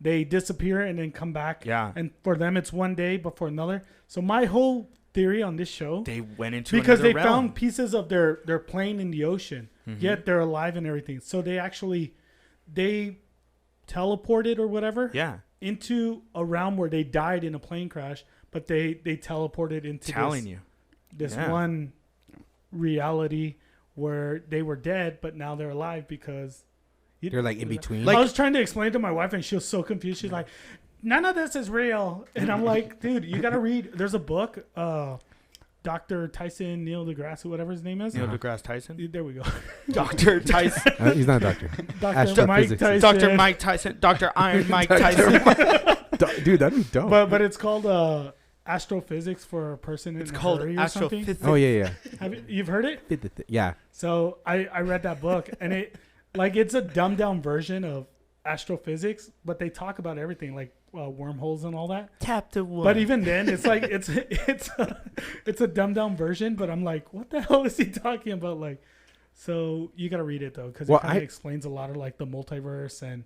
they disappear and then come back.
Yeah.
And for them, it's one day before another. So my whole theory on this show,
They went into
because they
another realm.
found pieces of their plane in the ocean,
Mhm.
yet they're alive and everything. So they teleported or whatever
Yeah.
into a realm where they died in a plane crash, but they teleported into
Telling you.
this
Yeah.
one reality where they were dead, but now they're alive because
they're like in between.
I was trying to explain to my wife, and she was so confused. She's like, "None of this is real," and I'm like, "Dude, you gotta read." There's a book, Dr. Tyson Neil deGrasse, whatever his name is.
Neil deGrasse Tyson?
There we go.
Dr. Tyson.
He's not a doctor.
Dr. Mike
Astrophysics.
Tyson.
Dr. Mike Tyson. Dr. Iron Mike Tyson.
Dude, that'd be dope.
But it's called astrophysics for a person in
It's
a
called
hurry or something.
astrophysics.
Oh yeah.
You've heard it?
Yeah.
So I read that book, and it's a dumbed down version of astrophysics, but they talk about everything like wormholes and all that.
Chapter 1.
But even then, it's like it's a dumbed down version. But I'm like, what the hell is he talking about? Like, so you gotta read it though, because
Well,
it kind of
I-
explains a lot of like the multiverse and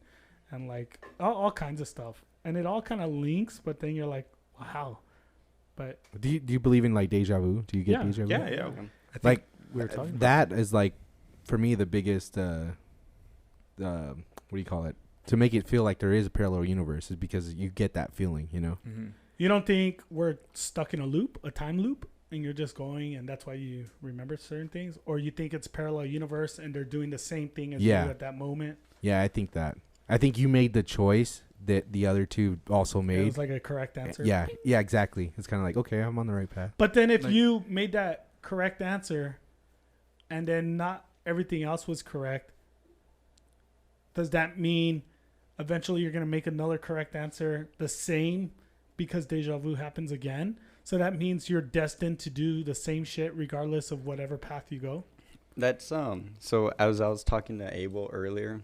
like all kinds of stuff, and it all kind of links. But then you're like, wow. But
Do you believe in like deja vu? Do you get
Yeah.
deja vu?
Yeah, yeah. I think
Like
we were talking about
that is like for me the biggest what do you call it? To make it feel like there is a parallel universe is because you get that feeling, you know.
Mhm.
you don't think we're stuck in a time loop, and you're just going, and that's why you remember certain things, or you think it's parallel universe and they're doing the same thing as
Yeah.
you at that moment?
Yeah, I think that. I think you made the choice that the other two also
It
made.
was like a correct answer.
Yeah, exactly. It's kind of like, okay, I'm on the right path.
But then if
Like-
you made that correct answer and then not everything else was correct, does that mean eventually you're going to make another correct answer the same because deja vu happens again? So that means you're destined to do the same shit regardless of whatever path you go?
That's so as I was talking to Abel earlier,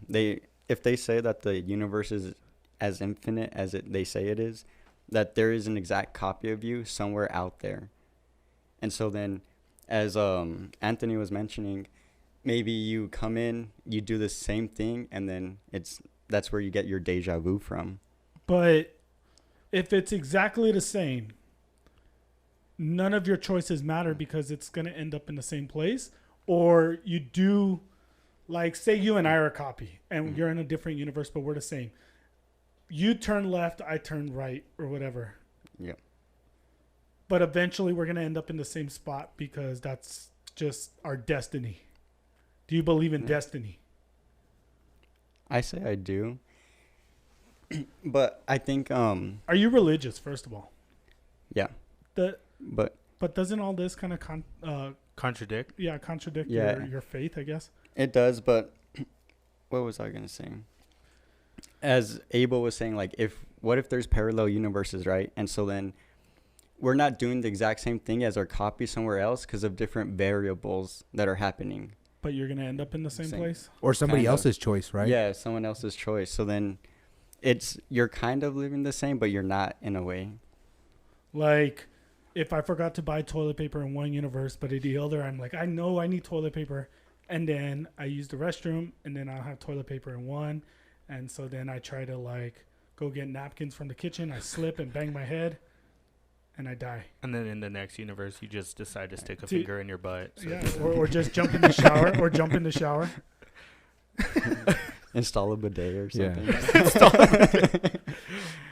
if they say that the universe is as infinite as they say it is, that there is an exact copy of you somewhere out there. And so then, as Anthony was mentioning, maybe you come in, you do the same thing, and then that's where you get your deja vu from.
But if it's exactly the same, none of your choices matter because it's going to end up in the same place? or you do, like, say you and I are a copy, and you're in a different universe, but we're the same. You turn left, I turn right, or whatever.
Yeah.
But eventually we're going to end up in the same spot because that's just our destiny. Do you believe in destiny?
I say I do. But I think
Are you religious, first of all?
yeah. But
doesn't all this kind of
Contradict.
contradict
Yeah.
your faith, I guess?
it does, but what was I gonna say? As Abel was saying, like, what if there's parallel universes, right? And so then we're not doing the exact same thing as our copy somewhere else because of different variables that are happening.
But you're going to end up in the same place?
Or somebody
Kind of.
else's choice, right?
Yeah, someone else's choice. So then you're kind of living the same, but you're not in a way.
Like, if I forgot to buy toilet paper in one universe, but in the other, I'm like, I know I need toilet paper. And then I use the restroom, and then I'll have toilet paper in one. And so then I try to, like, go get napkins from the kitchen. I slip and bang my head, and I die.
And then in the next universe, you just decide to stick a
Dude,
finger in your butt. So
Yeah, or just jump in the shower,
Install a bidet or
Yeah.
something.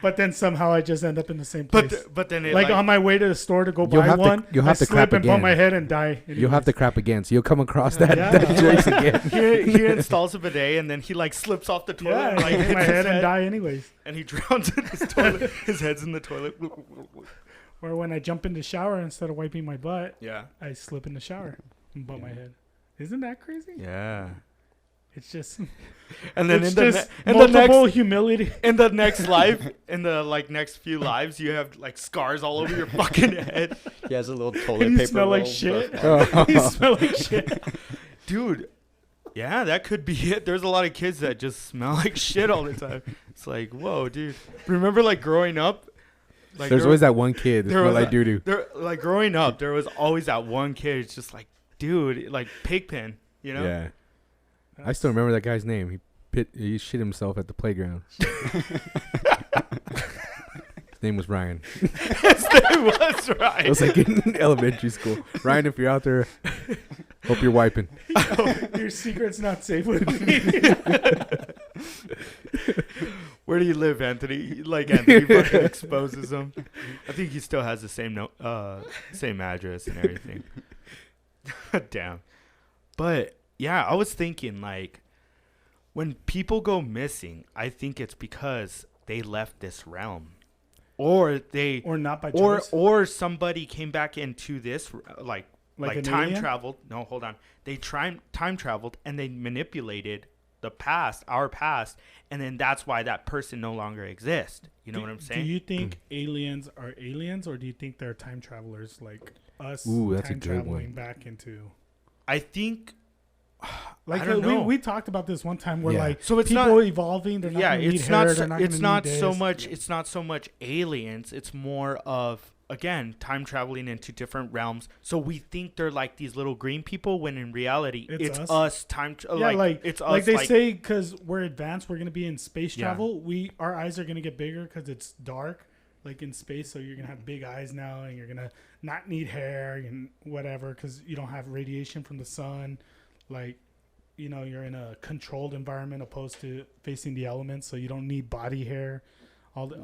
But then somehow I just end up in the same place.
But then it
Like on my way to the store to go
You'll
buy
have to-
one,
you'll
I
have to
slip
crap
and bump
again.
my head and die.
You'll have to crap again, so you'll come across that,
Yeah.
that choice again.
he installs a bidet and then he like slips off the toilet,
Yeah,
and, like
hit
hits
my
his
head and die anyways.
and he drowns in his toilet. His head's in the toilet.
Or when I jump in the shower, instead of wiping my butt,
Yeah.
I slip in the shower and bump my head. Isn't that crazy?
Yeah.
It's just,
And then
it's
in the
just
in the
multiple
next
humility.
in the next life, in the like next few lives, you have like scars all over your fucking head,
He has a little toilet
And
paper
you smell like
roll,
shit.
but-
You smell like shit.
dude. Yeah, that could be it. There's a lot of kids that just smell like shit all the time. It's like, whoa, dude. Remember, like growing up, like
There's always that one kid that
there
smell
was
like doo doo.
there, like growing up, there was always that one kid. It's just like, dude, like Pigpen, you know?
Yeah. I still remember that guy's name. He shit himself at the playground. His name was Ryan.
His name was right.
It was like in elementary school. Ryan, if you're out there, hope you're wiping.
Your secret's not safe with me.
Where do you live, Anthony? Like Anthony fucking exposes him. I think he still has the same address and everything. Damn. But yeah, I was thinking like when people go missing, I think it's because they left this realm, or they
Or not by
or
choice.
or somebody came back into this like
Like an
time
alien?
traveled. No, hold on. They time traveled and they manipulated the past, our past, and then that's why that person no longer exists. You know what I'm saying?
Do you think aliens are aliens, or do you think they're time travelers like us?
Ooh, that's a
time
good
traveling
one.
back into.
I think.
Like
I don't know.
we talked about this one time where
Yeah.
like
So it's
people
not-
evolving. They're not
Yeah,
gonna need
it's
hair,
not.
they're not
It's
gonna
not
need
so
this.
much. It's not so much aliens. It's more of again time traveling into different realms. So we think they're like these little green people when in reality
It's
it's
us.
us. Time.
Yeah, like
it's us.
like they say, because we're advanced, we're gonna be in space
Yeah.
travel. Our eyes are gonna get bigger because it's dark, like in space. So you're gonna have big eyes now, and you're gonna not need hair and whatever because you don't have radiation from the sun. Like, you know, you're in a controlled environment opposed to facing the elements, so you don't need body hair, all the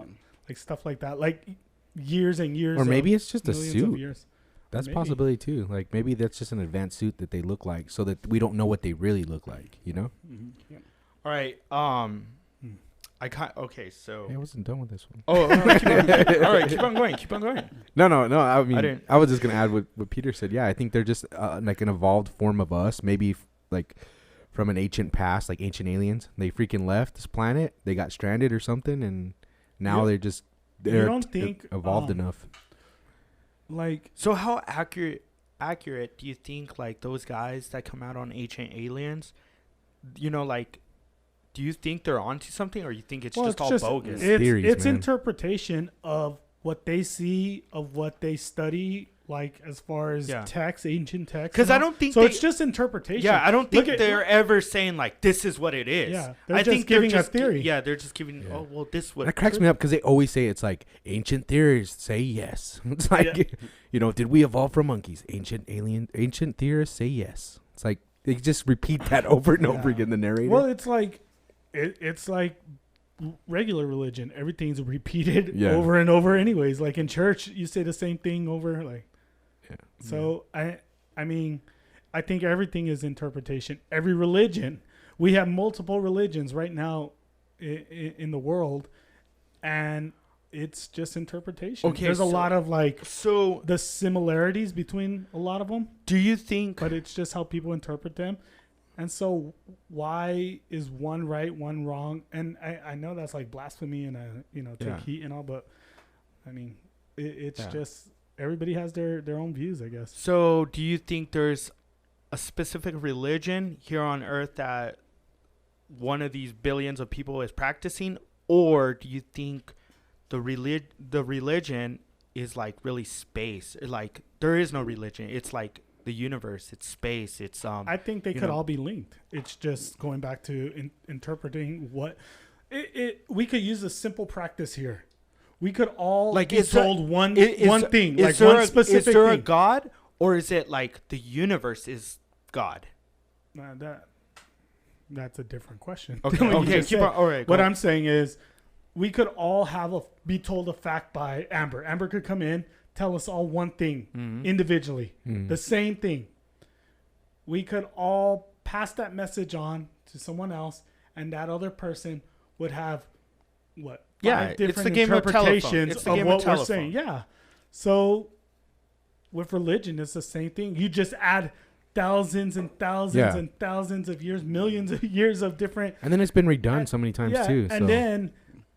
like stuff like that. Like years and years,
Or maybe
of
it's just a
millions of
suit.
years.
That's a
Maybe.
possibility too. Like maybe that's just an advanced suit that they look like, so that we don't know what they really look like. You know?
All right. I can't. Okay. So.
Hey, I wasn't done with this one.
Oh. Keep on, all right. Keep on going. Keep on going.
No. I mean,
didn't-
I was just gonna add what Peter said. Yeah, I think they're just like an evolved form of us. Maybe like from an ancient past, like ancient aliens. They freaking left this planet. They got stranded or something, and now
You-
they're
don't think,
evolved enough.
Like,
So how accurate do you think like those guys that come out on Ancient Aliens, you know, like, do you think they're onto something, or you think it's
well,
just all bogus?
It's theories,
It's
man.
interpretation of what they see, of what they study, like as far as
Yeah.
text, ancient text.
Because
and
I
all.
don't think
so.
they,
It's just interpretation.
yeah, I don't think
Look at-
they're ever saying like this is what it is.
Yeah, they're
I
just
think
giving a
they're just
theory.
Yeah, they're just giving.
Yeah.
Oh well, this what
That cracks me up because they always say it's like ancient theories say yes. It's like,
Yeah.
you know, did we evolve from monkeys? Ancient theorists say yes. It's like they just repeat that over and over again. The narrator.
Well, it's like it's like regular religion. Everything's repeated over and over. Anyways, like in church, you say the same thing over. Like, so I mean, I think everything is interpretation. Every religion. We have multiple religions right now in the world, and it's just interpretation.
Okay,
there's a lot of like
so
the similarities between a lot of them.
Do you think?
But it's just how people interpret them. And so why is one right, one wrong? And I know that's like blasphemy and take heat and all, but I mean it's just everybody has their own views, I guess.
So do you think there's a specific religion here on earth that one of these billions of people is practicing, or do you think the religion is like really space? Like there is no religion. It's like the universe. It's space. It's
I think they could all be linked. It's just going back to interpreting what we could use a simple practice here. We could all
like
be told one thing, like
one
specific thing.
Is there a God, or is it like the universe is God?
That's a different question.
Okay, keep on. All right.
What I'm saying is, we could all be told a fact by Amber. Amber could come in, tell us all one thing individually, the same thing. We could all pass that message on to someone else, and that other person would have five different interpretations of what we're saying. Yeah. So with religion, it's the same thing. You just add thousands and thousands and thousands of years, millions of years of different.
And then it's been redone so many times too.
And then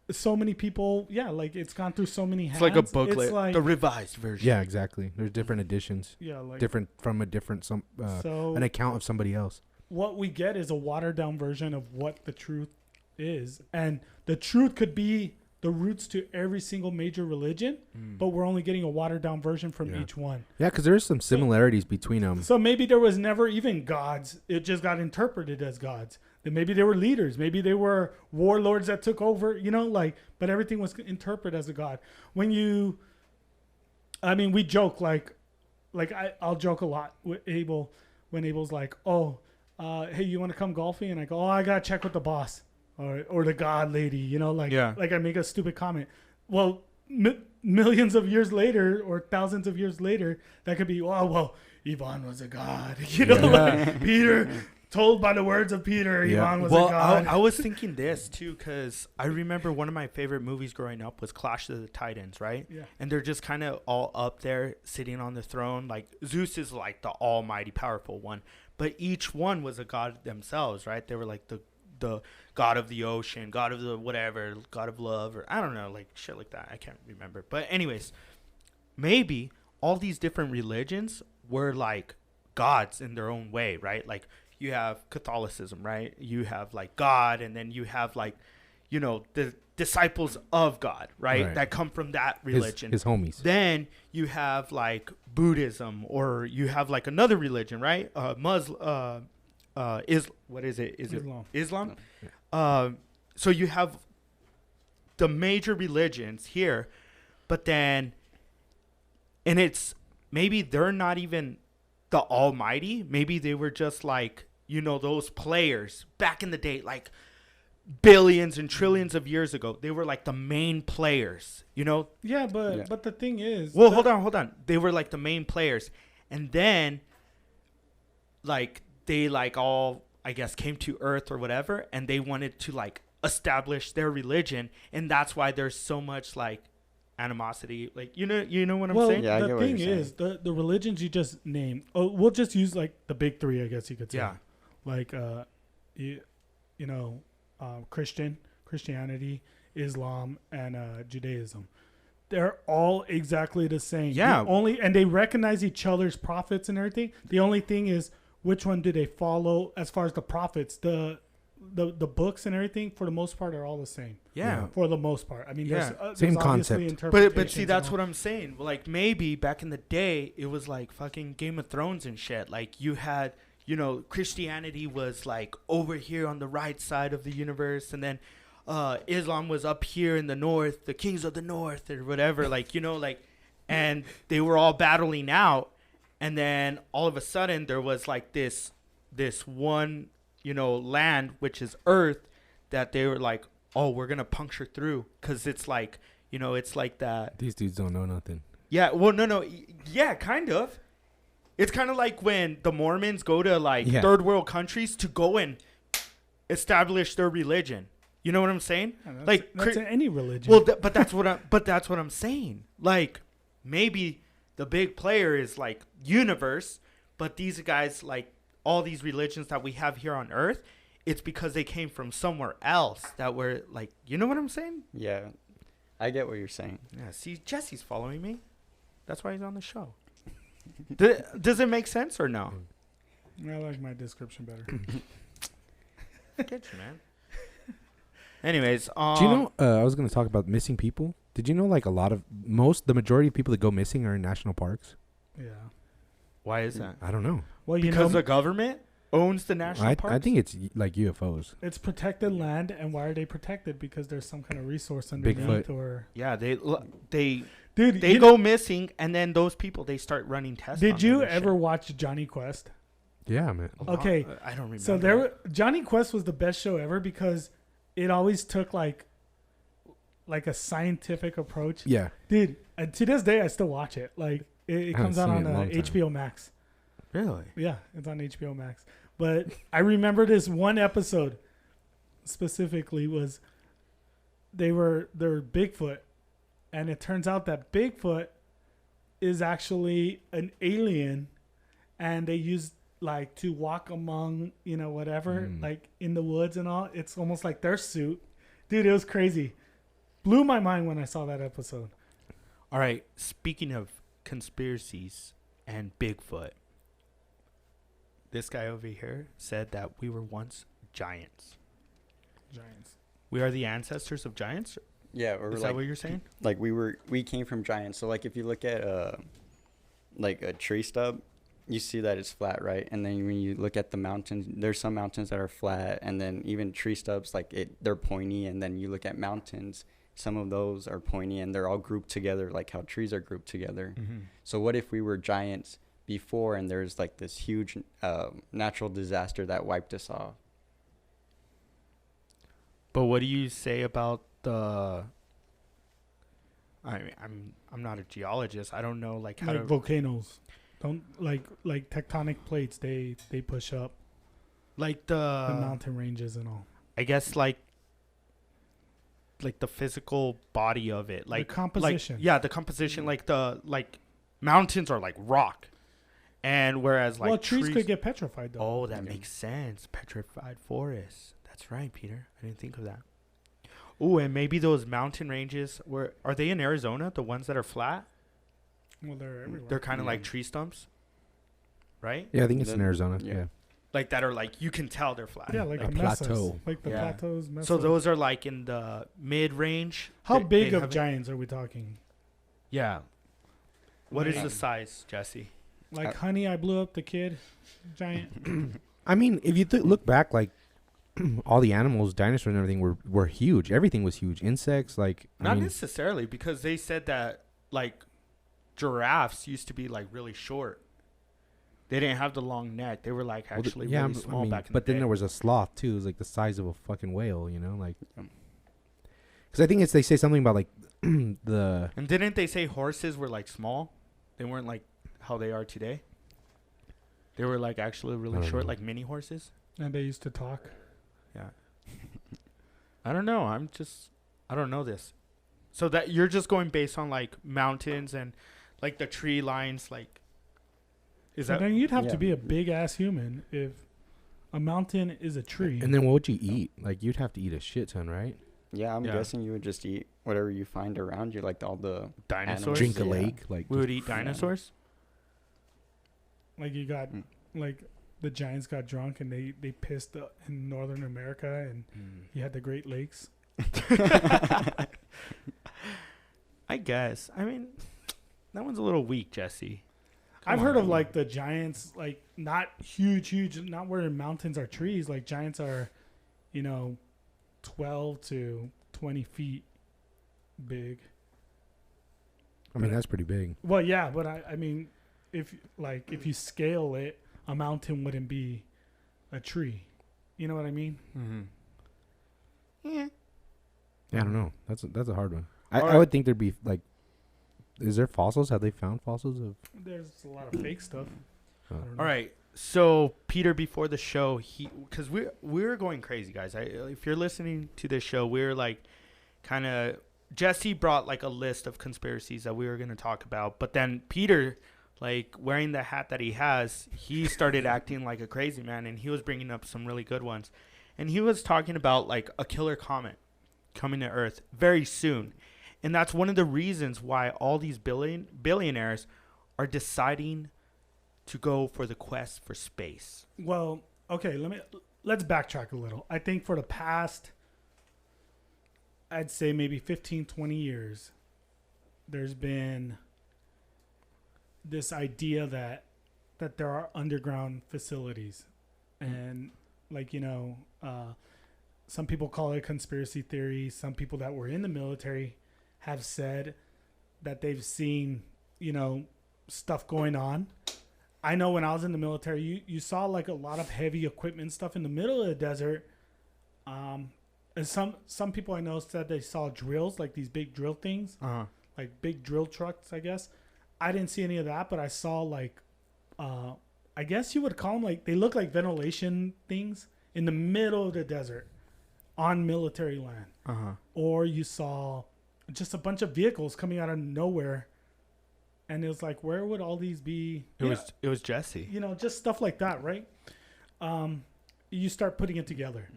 so many people, like it's gone through so many hands.
It's like a booklet,
it's like,
the revised version.
Yeah, exactly. There's different editions.
Yeah, like
different from a different an account of somebody else.
What we get is a watered down version of what the truth is, and the truth could be the roots to every single major religion, but we're only getting a watered down version from each one.
Yeah, because there's some similarities between them.
So maybe there was never even gods. It just got interpreted as gods. Then maybe they were leaders. Maybe they were warlords that took over, but everything was interpreted as a god. We joke I'll joke a lot with Abel when Abel's like, hey, you want to come golfing? And I go, I got to check with the boss. Or the god lady, like I make a stupid comment. Well, millions of years later or thousands of years later, that could be, Ivan was a god. Like Peter, told by the words of Peter, Ivan was a god.
I was thinking this too, because I remember one of my favorite movies growing up was Clash of the Titans, right? Yeah. And they're just kind of all up there sitting on the throne. Like Zeus is like the almighty powerful one, but each one was a god themselves, right? They were like the god of the ocean, god of the whatever, god of love, or I don't know, like shit like that. I can't remember. But anyways, maybe all these different religions were like gods in their own way, right? Like you have Catholicism, right? You have like God, and then you have like, the disciples of God, right? That come from that religion.
His homies.
Then you have like Buddhism, or you have like another religion, right? Muslim. What is it? Is
Islam.
It Islam? Yeah. So you have the major religions here, but then, and it's maybe they're not even the almighty. Maybe they were just like, those players back in the day, like billions and trillions of years ago. They were like the main players,
Yeah, but the thing is,
well, hold on. They were like the main players, and then like they like all, I guess, came to Earth or whatever, and they wanted to like establish their religion, and that's why there's so much like animosity. Like you know what I'm saying?
Yeah, the thing is, the religions you just named. We'll just use like the big three, I guess you could say. Yeah. Like Christianity, Islam, and Judaism. They're all exactly the same.
Yeah.
And they recognize each other's prophets and everything. The only thing is, which one do they follow as far as the prophets? The books and everything, for the most part, are all the same.
Yeah.
For the most part. I mean, there's
same concept.
But see, that's what I'm saying. Like, maybe back in the day, it was like fucking Game of Thrones and shit. Like, you had, Christianity was like over here on the right side of the universe, and then Islam was up here in the north, the kings of the north or whatever. Like, and they were all battling out. And then all of a sudden there was like this this one, land, which is Earth, that they were like, oh, we're going to puncture through because it's like, it's like that.
These dudes don't know nothing.
Yeah, well, no. Yeah, kind of. It's kind of like when the Mormons go to like third world countries to go and establish their religion. You know what I'm saying?
Yeah,
like
that's in any religion.
Well, but that's what I'm saying. Like maybe the big player is like universe, but these guys, like all these religions that we have here on Earth, it's because they came from somewhere else that were like, you know what I'm saying?
Yeah, I get what you're saying.
Yeah. See, Jesse's following me. That's why he's on the show. Does it make sense or no?
I like my description better.
Get you, man. Anyways,
do you know? I was going to talk about missing people. Did you know, like the majority of people that go missing are in national parks?
Yeah.
why is that?
I don't know.
Well,
Because the government owns the national parks?
I think it's like UFOs.
it's protected land, and why are they protected? Because there's some kind of resource underneath,
Bigfoot.
or
Yeah, they
dude,
they go missing, and then those people, they start running tests.
Did
on
you
them and
ever
shit.
watch Johnny Quest?
Yeah, man.
Okay,
I don't remember.
so Johnny Quest was the best show ever because it always took like a scientific approach.
Yeah.
Dude, and to this day I still watch it. Like it comes out on HBO Max.
Really?
Yeah, it's on HBO Max. But I remember this one episode specifically was they're Bigfoot, and it turns out that Bigfoot is actually an alien, and they use like to walk among whatever like in the woods and all. It's almost like their suit. Dude, it was crazy. Blew my mind when I saw that episode.
All right. Speaking of conspiracies and Bigfoot, this guy over here said that we were once giants.
Giants.
We are the ancestors of giants?
Yeah, or
Is
like
that what you're saying?
like we came from giants. So like if you look at like a tree stub, you see that it's flat, right? And then when you look at the mountains, there's some mountains that are flat, and then even tree stubs they're pointy, and then you look at mountains, some of those are pointy, and they're all grouped together like how trees are grouped together.
Mm-hmm.
So what if we were giants before, and there's like this huge natural disaster that wiped us off?
But what do you say about the? I mean, I'm not a geologist. I don't know like how
Like
to
volcanoes. Don't like tectonic plates, they push up
like
the
the.
mountain ranges and all.
I guess like the physical body of it, like
composition.
the composition, like mountains are like rock, and whereas like
well, trees could get petrified though.
Oh, that makes sense. Petrified forests. That's right, Peter. I didn't think of that. Oh, and maybe those mountain ranges are they in Arizona? The ones that are flat?
Well, they're everywhere.
They're kind of like tree stumps, right?
Yeah, I think it's in
Then-
Arizona.
yeah.
Yeah.
Like that are like you can tell they're flat.
yeah, like
a
the mesas.
plateau.
Like the
Yeah.
plateaus. Mesas.
So those are like in the mid range.
How big
they
of
have it?
giants are we talking?
Yeah. What is
Like-
the size, Jesse?
Like Honey, I Blew Up the Kid, giant.
I mean, if you look back, like all the animals, dinosaurs and everything were huge. Everything was huge. Insects, like
Not necessarily, because they said that like giraffes used to be like really short. They didn't have the long neck. They were like actually really small back in
but
the
then
day.
there was a sloth too. It was like the size of a fucking whale, like.
Um.
Because I think they say something about like the.
And didn't they say horses were like small? They weren't like how they are today. They were like actually
I
really
don't
short,
know.
like mini horses.
And they used to talk.
Yeah. I don't know. I don't know this. So that you're just going based on like mountains and like the tree lines, like. Is
So
that
then you'd have
Yeah.
to be a big ass human if a mountain is a tree.
And then what would you eat? Like you'd have to eat a shit ton, right?
Yeah, I'm
Yeah.
guessing you would just eat whatever you find around you, like all the
dinosaurs?
Drink a
Yeah.
lake, like.
We would eat dinosaurs.
Like you got
Mm.
like the giants got drunk and they pissed in Northern America, and you had the Great Lakes.
I guess. I mean, that one's a little weak, Jesse.
I've
Come
heard
on.
of like the giants, like not huge, not where mountains are trees. Like giants are, 12 to 20 feet big.
I mean, that's pretty big.
Well, yeah, but I mean, if you scale it, a mountain wouldn't be a tree. You know what I mean?
Yeah.
Yeah, I don't know. That's a hard one. I
Alright.
would think there'd be like, is there fossils? Have they found fossils of?
There's a lot of fake stuff. I don't know.
All right. So Peter, before the show, because we're going crazy, guys. If you're listening to this show, we're like, kind of. Jesse brought like a list of conspiracies that we were gonna talk about, but then Peter, like wearing the hat that he has, he started acting like a crazy man, and he was bringing up some really good ones, and he was talking about like a killer comet coming to Earth very soon, and that's one of the reasons why all these billionaires are deciding to go for the quest for space.
Well, okay, let's backtrack a little. I think for the past, I'd say maybe 15, 20 years, there's been this idea that there are underground facilities. And like, some people call it a conspiracy theory. Some people that were in the military have said that they've seen, stuff going on. I know when I was in the military, you saw like a lot of heavy equipment stuff in the middle of the desert. And some people I know said they saw drills, like these big drill things, like big drill trucks, I guess. I didn't see any of that, but I saw like, I guess you would call them like, they look like ventilation things in the middle of the desert on military land. Or you saw just a bunch of vehicles coming out of nowhere. And it was like, where would all these be?
It was Jesse.
Just stuff like that, right? You start putting it together.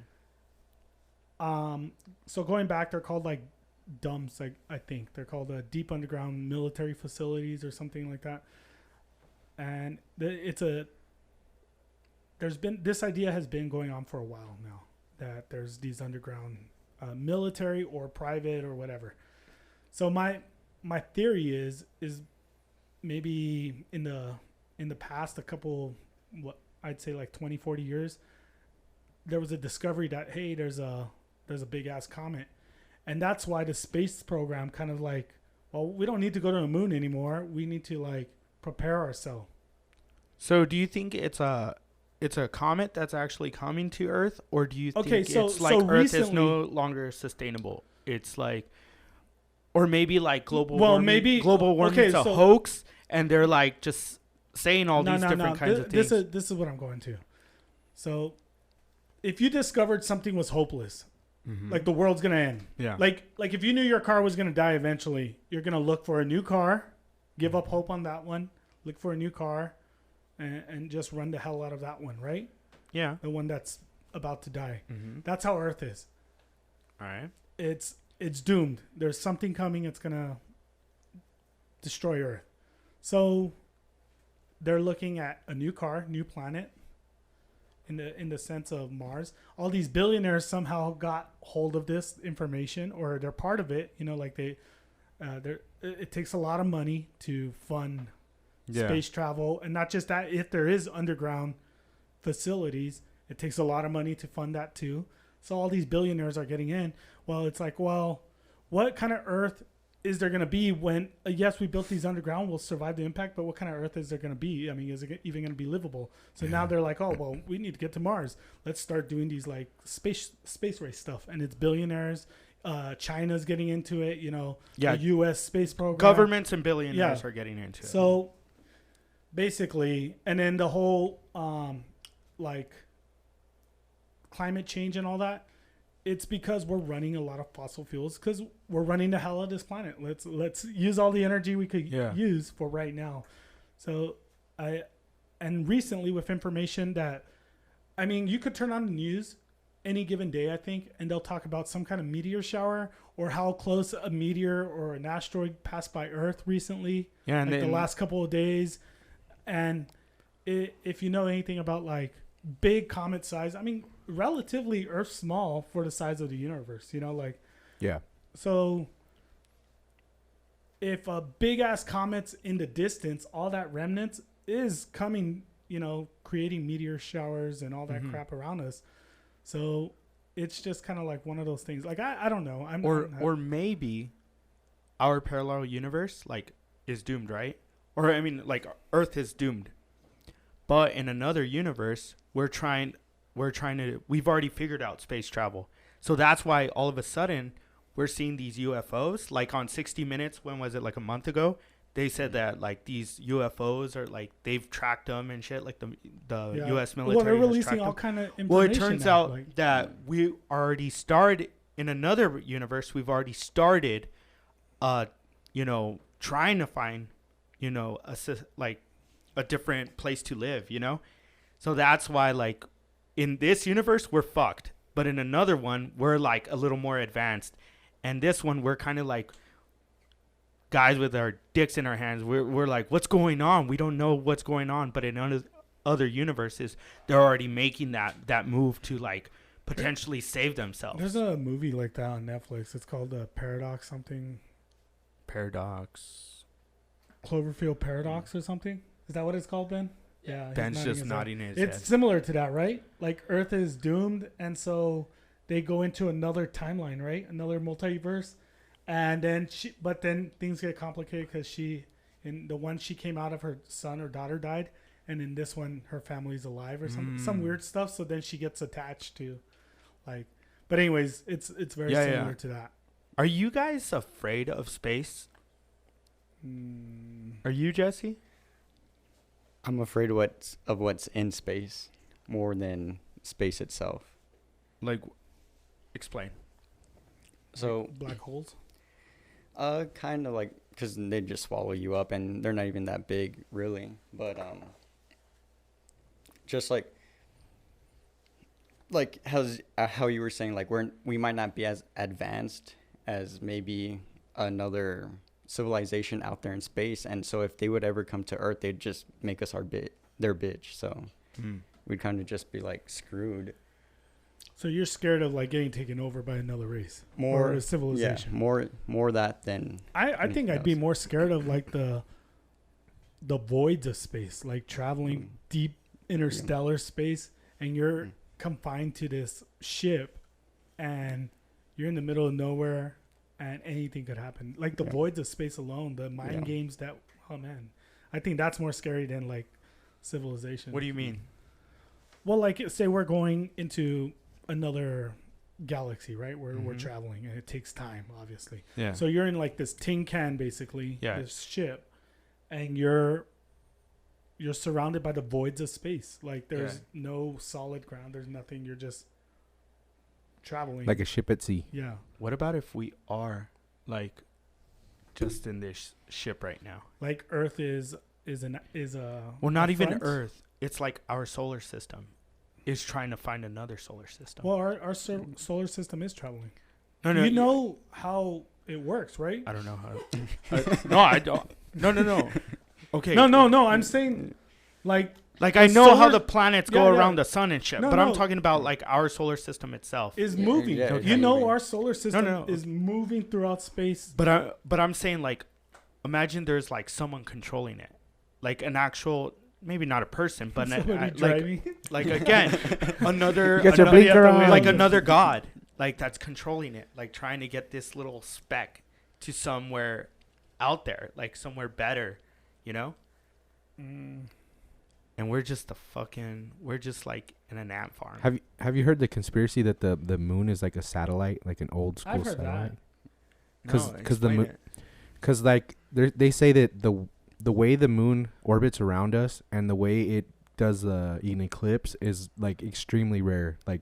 So going back, they're called like dumps. I think they're called deep underground military facilities or something like that. And this idea has been going on for a while now, that there's these underground military or private or whatever. So my theory is maybe in the past, a couple, what I'd say like 20, 40 years, there was a discovery that, hey, there's a big ass comet. And that's why the space program kind of like, well, we don't need to go to the moon anymore. We need to like prepare ourselves.
So do you think it's a comet that's actually coming to Earth, or do you think it's like Earth is no longer sustainable? It's like, or maybe like global warming. Global warming is a hoax, and they're like just saying all these different kinds of things.
This is what I'm going to. So, if you discovered something was hopeless, like the world's gonna end, like if you knew your car was gonna die eventually, you're gonna look for a new car, give up hope on that one, look for a new car, and just run the hell out of that one, right?
Yeah,
the one that's about to die. That's how Earth is.
All right,
it's doomed. There's something coming. It's gonna destroy Earth. So they're looking at a new car, new planet. In the sense of Mars, all these billionaires somehow got hold of this information, or they're part of it. Like it takes a lot of money to fund space travel, and not just that. If there is underground facilities, it takes a lot of money to fund that too. So all these billionaires are getting in. Well, it's like, well, what kind of Earth is there going to be when, yes, we built these underground, we'll survive the impact, but what kind of Earth is there going to be? I mean, is it even going to be livable? So now they're like, oh, well, we need to get to Mars. Let's start doing these like space race stuff. And it's billionaires. China's getting into it, the U.S. space program.
Governments and billionaires are getting into it.
So basically, and then the whole like climate change and all that, it's because we're running a lot of fossil fuels, because we're running the hell of this planet. Let's use all the energy we could use for right now. So and recently with information that, I mean, you could turn on the news any given day, I think, and they'll talk about some kind of meteor shower or how close a meteor or an asteroid passed by Earth recently,
and
like the last couple of days. And if you know anything about like big comet size, I mean, relatively Earth's small for the size of the universe, so if a big ass comet's in the distance, all that remnants is coming, creating meteor showers and all that crap around us. So it's just kind of like one of those things. Like I don't know. Or
maybe our parallel universe like is doomed, right? Or I mean, like Earth is doomed, but in another universe, we're trying. we've already figured out space travel. So that's why all of a sudden we're seeing these UFOs. Like on 60 Minutes, when was it, like a month ago? They said that like these UFOs are like they've tracked them and shit. Like the U.S. military.
Well, they're
has
releasing
tracked
all
them.
kind of information.
Well, it turns
now,
out
like,
that we already started in another universe. We've already started, trying to find, like a different place to live, So that's why, like, in this universe, we're fucked. But in another one, we're like a little more advanced. And this one, we're kind of like guys with our dicks in our hands. We're like, what's going on? We don't know what's going on. But in other universes, they're already making that move to like potentially save themselves.
there's a movie like that on Netflix. It's called Paradox something.
Paradox.
Cloverfield Paradox or something. Is that what it's called, Ben? Yeah.
Ben's just nodding his head.
It's similar to that, right? Like Earth is doomed, and so they go into another timeline, right? Another multiverse, and then but then things get complicated because in the one she came out of, her son or daughter died, and in this one her family's alive or some weird stuff. So then she gets attached to, like, but anyways, it's very similar to that.
Are you guys afraid of space? Are you, Jesse?
I'm afraid of what's in space more than space itself.
Like, explain.
So
Black holes.
kind of like, because they just swallow you up and they're not even that big really, but just like how you were saying, like we might not be as advanced as maybe another civilization out there in space, and so if they would ever come to Earth, they'd just make us their bitch. So we'd kind of just be like screwed.
So you're scared of like getting taken over by another race
More
or a civilization?
Yeah, more that than
I think I'd be more scared of like the voids of space, like traveling deep interstellar space, and you're confined to this ship, and you're in the middle of nowhere, and anything could happen. Like the voids of space alone, the mind games that, oh man, I think that's more scary than like civilization.
What do you mean?
Well, like say we're going into another galaxy, right? Where we're traveling, and it takes time, obviously.
Yeah.
So you're in like this tin can, basically, this ship, and you're surrounded by the voids of space. Like there's no solid ground. There's nothing. You're just traveling
like a ship at sea.
Yeah.
What about if we are like just in this ship right now?
Like Earth is
well, not
a
even
front?
Earth. It's like our solar system is trying to find another solar system.
Well, our solar system is traveling.
No,
You know how it works, right?
I don't know how. No, I don't. No. Okay.
No. I'm saying, like
I know how
solar-
the planets go around the sun and shit, but I'm talking about like our solar system itself.
is moving.
yeah,
You
it's
know,
moving.
our solar system
No.
is moving throughout space.
But I'm saying, like, imagine there's like someone controlling it, like an actual, maybe not a person, but
Somebody driving.
like again another
Get your blinker on.
like another god, like that's controlling it, like trying to get this little speck to somewhere out there, like somewhere better, And we're just we're just like in an ant farm.
Have you heard the conspiracy that the moon is like a satellite, like an old school
I've heard
satellite?
that.
Because the moon, because like they say that the way the moon orbits around us and the way it does an eclipse is like extremely rare. Like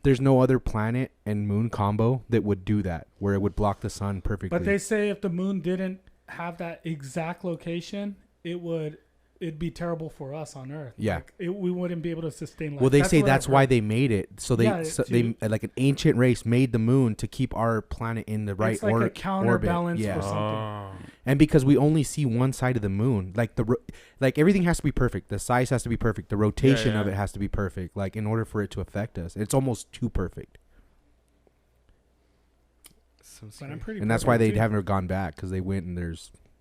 there's no other planet and moon combo that would do that, where it would block the sun perfectly.
But they say if the moon didn't have that exact location, it'd be terrible for us on Earth.
Yeah.
Like we wouldn't be able to sustain life.
Well, they say
what
that's
I've
why
heard.
they made it. So they
Yeah,
they like an ancient race made the moon to keep our planet in the right
It's like a
orbit.
counterbalance
Yeah.
for something.
And because we only see one side of the moon, like like everything has to be perfect. The size has to be perfect. The rotation of it has to be perfect. Like in order for it to affect us, it's almost too perfect.
But I'm pretty
And that's why they
perfect, too.
haven't gone back, because they went and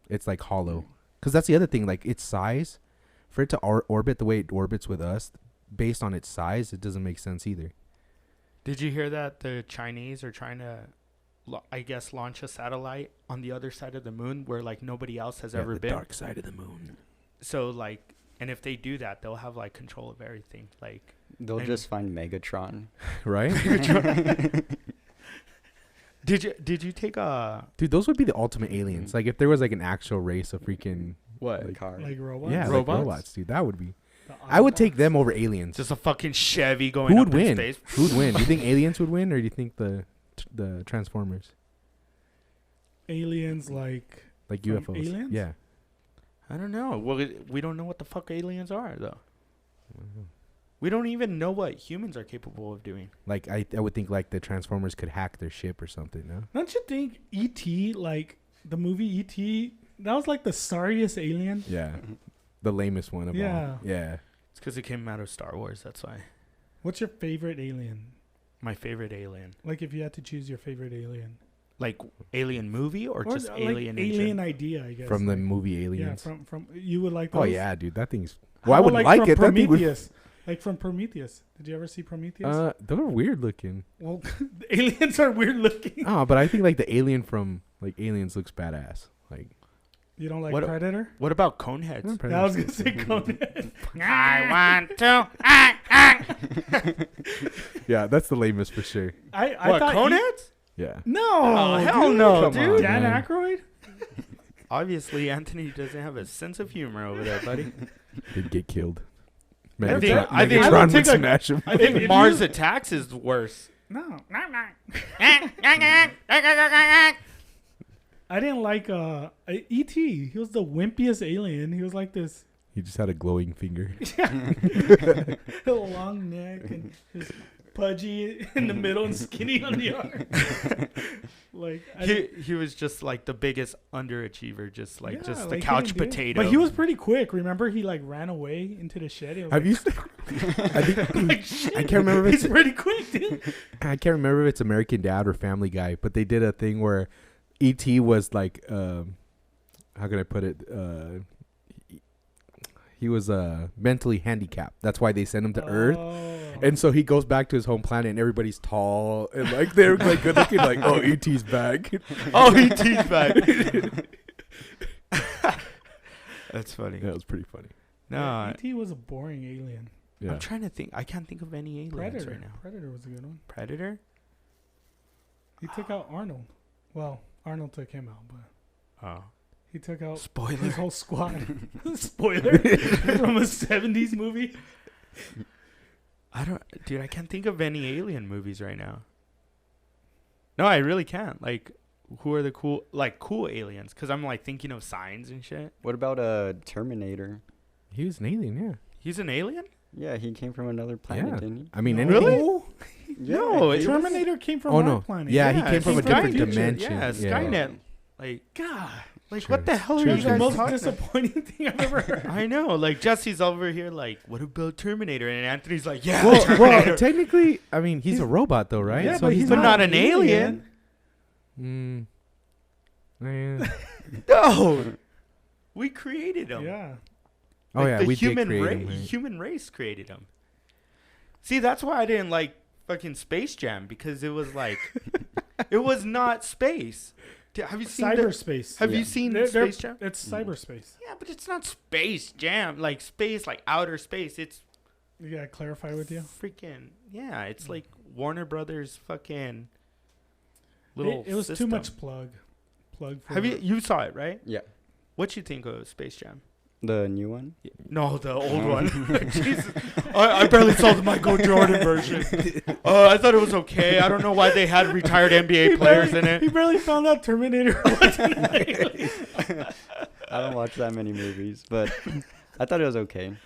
it's like hollow. Because that's the other thing, like its size, for it to orbit the way it orbits with us, based on its size, it doesn't make sense either.
Did you hear that the Chinese are trying to, I guess, launch a satellite on the other side of the moon where like nobody else has ever
the
been?
dark side of the moon.
So like, And if they do that, they'll have like control of everything. Like
They'll
and-
just find Megatron.
Right?
Did you take a
Dude, those would be the ultimate aliens. Like if there was like an actual race of freaking
what?
Like,
Car.
Like robots.
yeah,
Robots?
like robots, dude. That would be.
The
I would take
Autobots.
them over aliens.
Just a fucking Chevy going
Who
up
would
in
win?
space.
Who would win? Do you think aliens would win, or do you think the Transformers,
Aliens like
like
From
UFOs?
Aliens?
Yeah.
I don't know. Well, we don't know what the fuck aliens are though. We don't even know what humans are capable of doing.
Like I would think like the Transformers could hack their ship or something. No.
Don't you think E.T. like the movie E.T. that was like the sorriest alien?
Yeah. The lamest one of
Yeah.
all. Yeah.
It's because it came out of Star Wars. That's why.
What's your favorite alien?
My favorite alien,
Like if you had to choose your favorite alien,
like alien movie or just
like
alien. in
alien
gen-
idea, I guess.
From the
like,
movie Aliens.
Yeah, from you would like.
Oh
those?
yeah, dude. That thing's.
How
Well, I wouldn't like
from
it. That thing would.
Prometheus. Like from Prometheus. Did you ever see Prometheus?
They were weird looking.
Well, the aliens are weird looking.
Oh, but I think like the alien from like Aliens looks badass. Like.
You don't like
What-
Predator?
What about Coneheads?
I was gonna say Conan.
I want to.
Yeah, that's the lamest for sure.
I
What,
thought
Coneheads?
Yeah.
No.
Oh, hell
dude.
no,
Come
dude.
on,
Dan
man.
Aykroyd.
Obviously, Anthony doesn't have a sense of humor over there, buddy.
They'd get killed.
I think-
Megatron,
I think-
Megatron
I would
would
take a-
smash him.
I think
If
Mars
you-
Attacks is worse.
No. I didn't like E.T. He was the wimpiest alien. He was like this
He just had a glowing finger.
long neck and his pudgy in the middle and skinny on the arm. Like
He was just like the biggest underachiever, just the
like,
couch
he didn't do it.
potato.
But he was pretty quick. Remember, he like ran away into the shed. He was
Have
like,
you? I think
like, shit,
I can't remember if
He's
it's
pretty quick, dude.
I can't remember if it's American Dad or Family Guy, but they did a thing where E.T. was like, how can I put it? He was mentally handicapped. That's why they sent him to Earth. And so he goes back to his home planet, and everybody's tall and like they're like good looking. Like, oh, E.T.'s back.
Oh, E.T.'s back. That's funny.
That was pretty funny.
No,
E.T. was a boring alien.
Yeah.
I'm trying to think. I can't think of any aliens
Predator.
right now.
Predator was a good one.
Predator?
He took out Arnold. Well, Arnold took him out, but
Oh.
he took out
Spoiler.
his whole squad. Spoiler from a 70s movie.
Dude, I can't think of any alien movies right now. No, I really can't. Like, who are the cool aliens? Because I'm like thinking of signs and shit.
What about Terminator?
He was an alien. Yeah.
He's an alien?
Yeah, he came from another planet,
Yeah.
didn't he?
I mean,
No.
anything.
Really?
Yeah,
No,
he
it-
was-
Terminator came from
Oh,
our
no.
planet.
Yeah, he came from a different
Skynet.
dimension.
Yeah, Skynet. Like,
God,
like
True.
what the hell are
True,
you
that's the
guys
most
talking?
disappointing thing I've ever heard.
I know. Like Jesse's over here. Like, what about Terminator? And Anthony's like, yeah,
Well,
Terminator.
technically, I mean, he's a robot though, right?
Yeah,
So
but he's
but not an alien.
Yeah.
No, we created him.
Yeah.
Oh
Like,
yeah,
the
we
human
did create
race.
him. Right?
Human race created him. See, that's why I didn't like fucking Space Jam, because it was like, it was not space. Have you seen
Cyberspace.
Have
Yeah.
you seen
They're-
Space Jam?
It's cyberspace.
Yeah, but it's not Space Jam. Like space, like outer space. It's
You gotta clarify with you.
freaking yeah. It's like Warner Brothers fucking little.
It was
system.
too much plug. For
Have you saw it right?
Yeah,
What you think of Space Jam?
the new one.
No, the old one. Jesus, I barely saw the Michael Jordan version. I thought it was okay. I don't know why they had retired NBA players in
He
it.
barely found out Terminator wasn't an alien.
I don't watch that many movies, but I thought it was okay.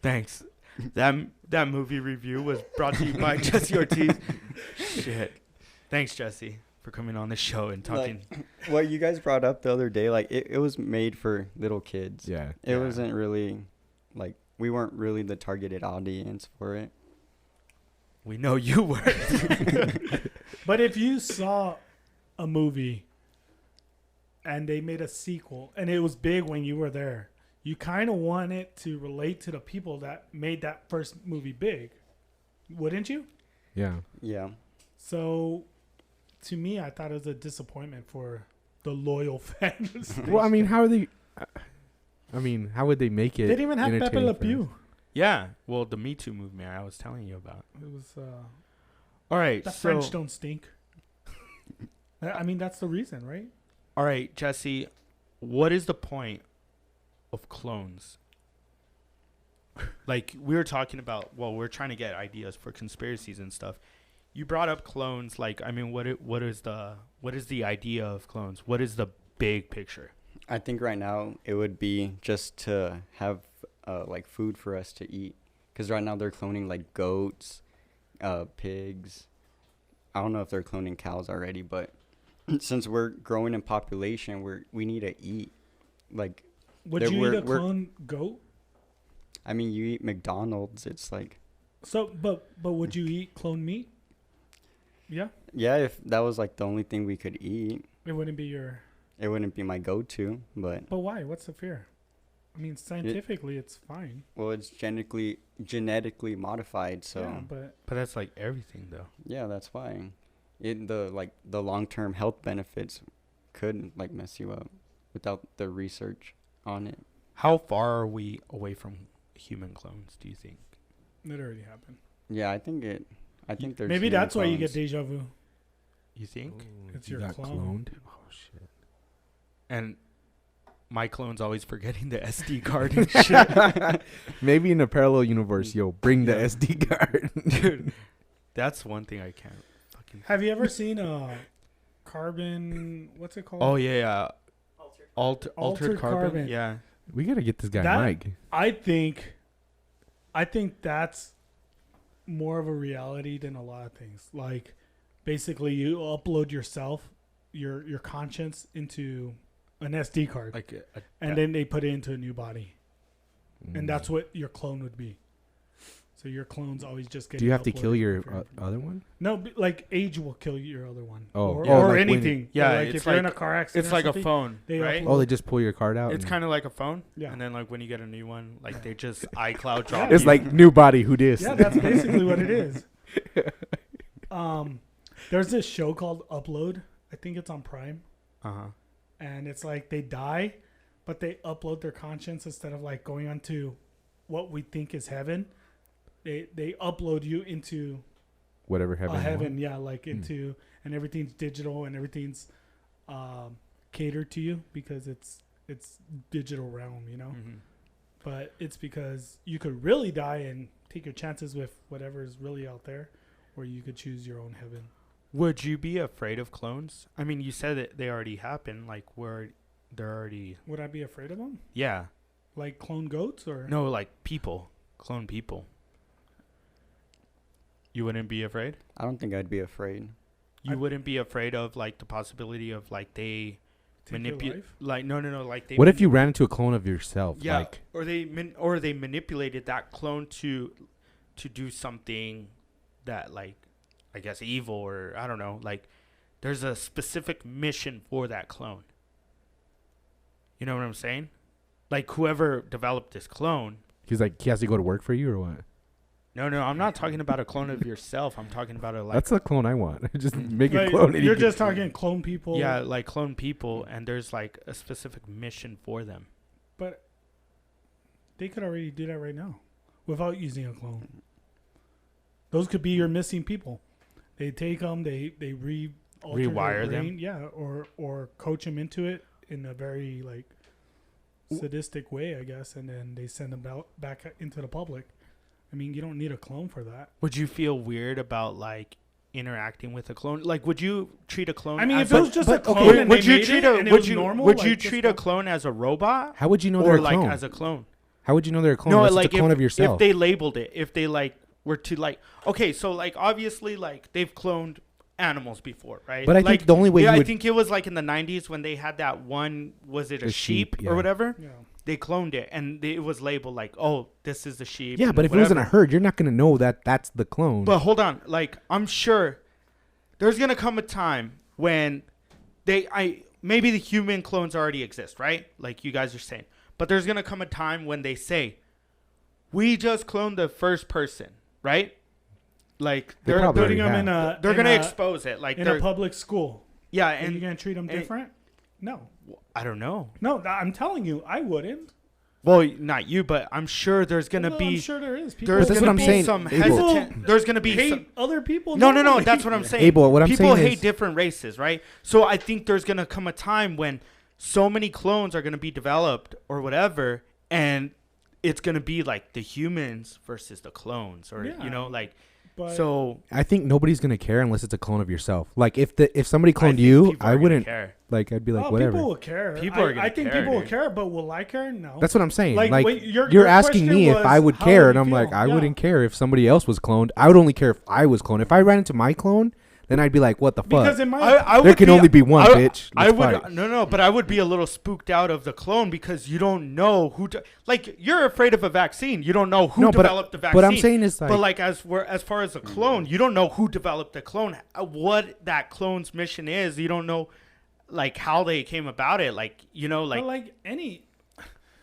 Thanks. That movie review was brought to you by Jesse Ortiz. Shit. Thanks, Jesse, for coming on the show and talking.
What you guys brought up the other day, like it was made for little kids.
Yeah.
It wasn't really, like, we weren't really the targeted audience for it.
We know you were.
But if you saw a movie and they made a sequel and it was big when you were there, you kind of want it to relate to the people that made that first movie big, wouldn't you?
Yeah.
Yeah.
So, to me, I thought it was a disappointment for the loyal fans.
Well, I mean, how are they? I mean, how would they make it?
They didn't even have Pepe
entertaining
Le
for us?
Pew.
Yeah. Well, the Me Too movement I was telling you about.
It was
All right.
the
So,
French don't stink. I mean, that's the reason, right?
all right, Jesse, what is the point of clones? Like we were talking about, well, we're trying to get ideas for conspiracies and stuff. You brought up clones. Like, I mean, what is the idea of clones? What is the big picture?
I think right now it would be just to have like food for us to eat. Because right now they're cloning like goats, pigs. I don't know if they're cloning cows already, but since we're growing in population, we need to eat. Like,
Would
There
you
were-
eat a
we're-
clone goat?
I mean, you eat McDonald's. It's like,
So, but would you eat clone meat? Yeah,
yeah, if that was like the only thing we could eat,
it wouldn't be your.
it wouldn't be my go-to. But
But why? What's the fear? I mean, scientifically, it's fine.
well, it's genetically modified, so
Yeah, but
But that's like everything, though.
yeah, that's why. The long-term health benefits could like mess you up without the research on it.
How far are we away from human clones, do you think?
it already happened.
Yeah, I think there's
Maybe
human
that's why you get
clones.
deja vu.
You think?
It's
You
your
got
clone.
cloned. Oh shit.
And my clone's always forgetting the SD card and shit.
Maybe in a parallel universe, yo, bring the
Yeah.
SD card.
Dude, that's one thing I can't fucking...
Have you ever seen carbon? What's it called?
Oh, yeah.
Altered.
Altered carbon?
carbon.
Yeah.
We gotta get this guy
That-
Mike.
I think that's more of a reality than a lot of things. Like, basically, you upload yourself, your conscience into an SD card,
Like
and then they put it into a new body,
Mm.
and that's what your clone would be. So your clone's always just getting.
Do you have to
uploaded
kill your
from-
other one?
No, like age will kill your other one.
Oh.
or,
Yeah,
or
like when-
anything.
Yeah,
like
it's
if you're in a
like-
car accident,
It's
or
like a
something,
phone,
they
right?
upload-
Oh, they just pull your card out.
It's
and-
kind of like a phone.
Yeah.
And then, like, when you get a new one, like,
Yeah.
they just iCloud drop
Yeah.
It's
you.
like new body. Who dis?
Yeah, that's basically what it is. There's this show called Upload. I think it's on Prime,
Uh-huh.
and it's like they die, but they upload their conscience instead of like going onto what we think is heaven. They upload you into
Whatever heaven.
a
you
heaven,
want.
yeah, like into, and everything's digital and everything's catered to you because it's digital realm, you know.
Mhm.
But it's because you could really die and take your chances with whatever is really out there, or you could choose your own heaven.
Would you be afraid of clones? I mean, you said that they already happen. Like, they're already...
Would I be afraid of them?
Yeah.
Like clone goats or
No, like people. Clone people. You wouldn't be afraid?
I don't think I'd be afraid.
You wouldn't be afraid of, like, the possibility of, like, they
take your
manipulate...
life?
Like, no. Like, they...
What if you ran into a clone of yourself?
Yeah,
Like,
or they manipulated that clone to do something that, like, I guess evil, or I don't know, like there's a specific mission for that clone. You know what I'm saying? Like, whoever developed this clone.
he's like, he has to go to work for you or what?
No, I'm not talking about a clone of yourself. I'm talking about a, like,
That's the clone I want. Just make a
Like,
clone. and
you're
you
just talking clone people.
yeah, like clone people, and there's like a specific mission for them.
But they could already do that right now without using a clone. Those could be your missing people. They take them, they alter their
Rewire them?
brain, yeah, or coach them into it in a very like sadistic way, I guess, and then they send them out back into the public. I mean, you don't need a clone for that.
Would you feel weird about, like, interacting with a clone? Like, would you treat a clone?
I mean,
as
if it was just a clone
would,
and
would
they
you
made
treat
it
a
and it
would
was
you
normal,
would
like,
you
just
treat a
go-
clone as a robot?
How would you know
or
they're a
like
clone?
as a clone?
How would you know they're a clone?
No,
Unless
like
it's a clone
if,
of yourself.
if they labeled it, if they like were to like, okay, so like obviously like they've cloned animals before, right?
But I
like,
think the only way
yeah,
you
I
would
think it was like in the 90s when they had that one, was it a
The
sheep,
sheep, yeah.
or whatever?
Yeah.
They cloned it and it was labeled like, oh, this is the sheep.
yeah,
and
but if it was in a
whatever.
herd, you're not gonna know that that's the clone.
But hold on, like I'm sure there's gonna come a time when maybe the human clones already exist, right? Like you guys are saying, but there's gonna come a time when they say, we just cloned the first person, right? Like
They
they're
probably
Putting them
already
in
have.
a
they're
in
gonna
a-
expose it, like
in
they're
a public school.
yeah,
And
and
you're gonna treat them
and-
different? No,
I don't know.
no. I'm telling you, I wouldn't.
Well, not you, but I'm sure there's gonna
Well,
be.
I'm sure there is. People
There's
That's
gonna
what I'm
be
saying.
some
Abel.
hesitant. There's gonna be
hate
some.
other people.
No.
normally.
That's what I'm saying.
Abel, what I'm
People
saying
hate
is-
different races, right? So I think there's gonna come a time when so many clones are gonna be developed or whatever, and it's gonna be like the humans versus the clones, or
Yeah.
like.
But
So
I think nobody's gonna care unless it's a clone of yourself. Like if somebody
I
cloned
think
you,
people are
I
gonna
wouldn't
care.
like. I'd be like,
oh,
whatever.
people will care.
People are
I
gonna
think
care,
people will
dude.
care, but will I care? No.
That's what I'm saying.
Like,
Like,
wait, your
you're asking
question
me if
was,
I would
how
care,
would
and
you
I'm like,
feel?
I
Yeah.
wouldn't care if somebody else was cloned. I would only care if I was cloned. If I ran into my clone, then I'd be like, what the
Because
fuck?
in my
I
There
would
can only be one, bitch.
I
Let's
would
fight.
no, but I would be a little spooked out of the clone because you don't know who. Like you're afraid of a vaccine, you don't know who
No, but-
developed the vaccine.
What I'm saying is like,
but like as far as a clone, you don't know who developed the clone, what that clone's mission is. You don't know, like how they came about it. Like
like any.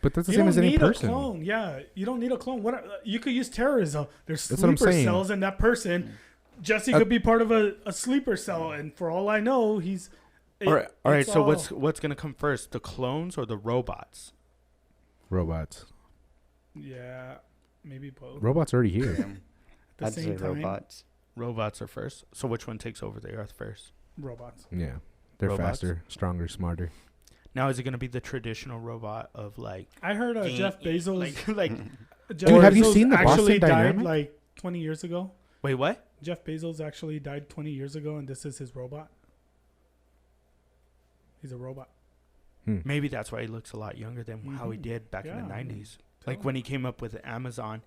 but that's the
You
same
don't
as any
need
person.
a clone. Yeah, you don't need a clone. What you could use terrorism. There's
That's what I'm
sleeper
saying.
cells in that person. Jesse
Uh,
could be part of a sleeper cell, and for all I know, he's.
all right.
it's
So
all-
what's gonna come first, the clones or the robots?
Robots.
Yeah, maybe both.
Robots already here.
At the
I'd
same
say
time,
robots.
Robots are first. So which one takes over the Earth first?
robots.
Yeah, they're
Robots?
faster, stronger, smarter.
Now is it gonna be the traditional robot of like?
I heard Jeff Bezos.
like
Jeff
Dude, have you
Bezos
seen the
actually
Boston
died
Dynamic?
like 20 years ago.
wait, what?
Jeff Bezos actually died 20 years ago, and this is his robot. He's a robot.
Maybe that's why he looks a lot younger than how he
Mhm.
did back in the
Yeah.
90s. Like when he came up with Amazon,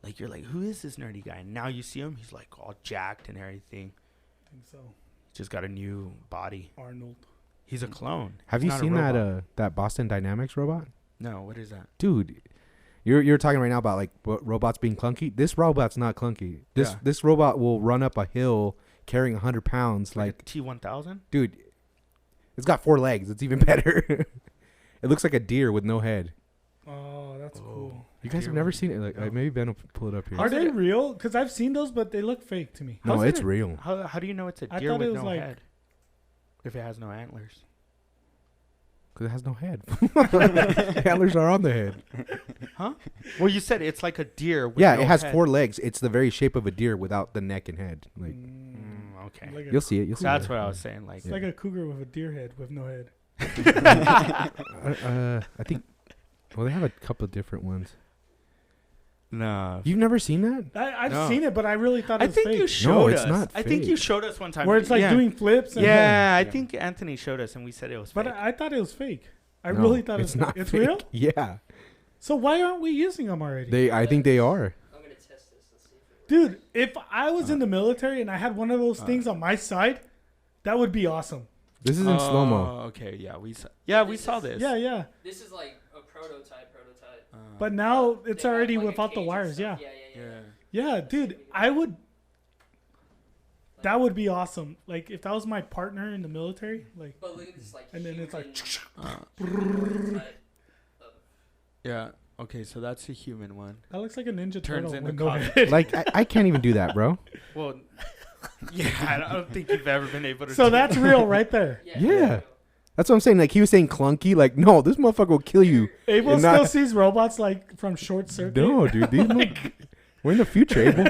like you're like, who is this nerdy guy? And now you see him, he's like all jacked and everything.
I think so.
Just got a new body.
Arnold.
He's a clone.
Have
He's
you
not a
seen that
robot.
that Boston Dynamics robot?
No, what is that?
Dude, you're talking right now about like robots being clunky. This robot's not clunky.
Yeah.
This robot will run up a hill carrying 100 pounds.
Like
Like,
a T1000?
dude, it's got 4 legs. It's even better. It looks like a deer with no head.
Oh, that's cool.
You guys have never seen it? Like,
No.
maybe Ben will pull it up here.
Are they real? Because I've seen those, but they look fake to me.
No,
How's
it's
it-
real.
How do you know it's a
I
deer
thought it
with
was
no
like-
head? If it has no antlers.
Because it has no head. The antlers are on the head.
Huh? Well, you said it's like a deer with
Yeah,
no
it has
head.
4 legs. It's the very shape of a deer without the neck and head. Like,
Okay.
Like a
you'll see it. You'll see
That's
it.
what I was saying. Like,
It's like a cougar with a deer head with no head.
I think. Well, they have a couple of different ones.
no.
You've never seen that?
I've
No.
seen it, but I really thought it
I
was
think
fake.
you showed
it's
us.
not
I think you
fake.
showed us one time.
Where it's like
yeah.
doing flips. And
Yeah, I think Anthony showed us, and we said it was
But
fake.
I thought it was fake. I
No,
really thought
it's
it was
not.
It's
fake.
real?
Yeah,
So why aren't we using them already?
I think they are.
I'm gonna test this. Let's see if it
Dude, if I was in the military and I had one of those things on my side, that would be awesome.
This is in slow mo.
Okay, yeah, we saw this.
Yeah, yeah.
This is like a prototype.
But now it's
They have,
already
like, a
without the
cage and
wires.
stuff.
Yeah.
Yeah.
Yeah, dude, I would. That would be awesome. Like if that was my partner in the military, like,
But look at this, like.
and then it's like,
prototype of-
Yeah. Okay, so that's a human one.
that looks like a Ninja
Turns
Turtle
into
with no
coffee.
head.
Like I can't even do that, bro.
Well, yeah, I don't think you've ever been able to.
So
do
that's
that.
real right there.
Yeah. That's what I'm saying. Like he was saying clunky. Like no, this motherfucker will kill you.
Abel
And
still
not-
sees robots like from Short Circuit.
No, dude. These we're in the future, Abel.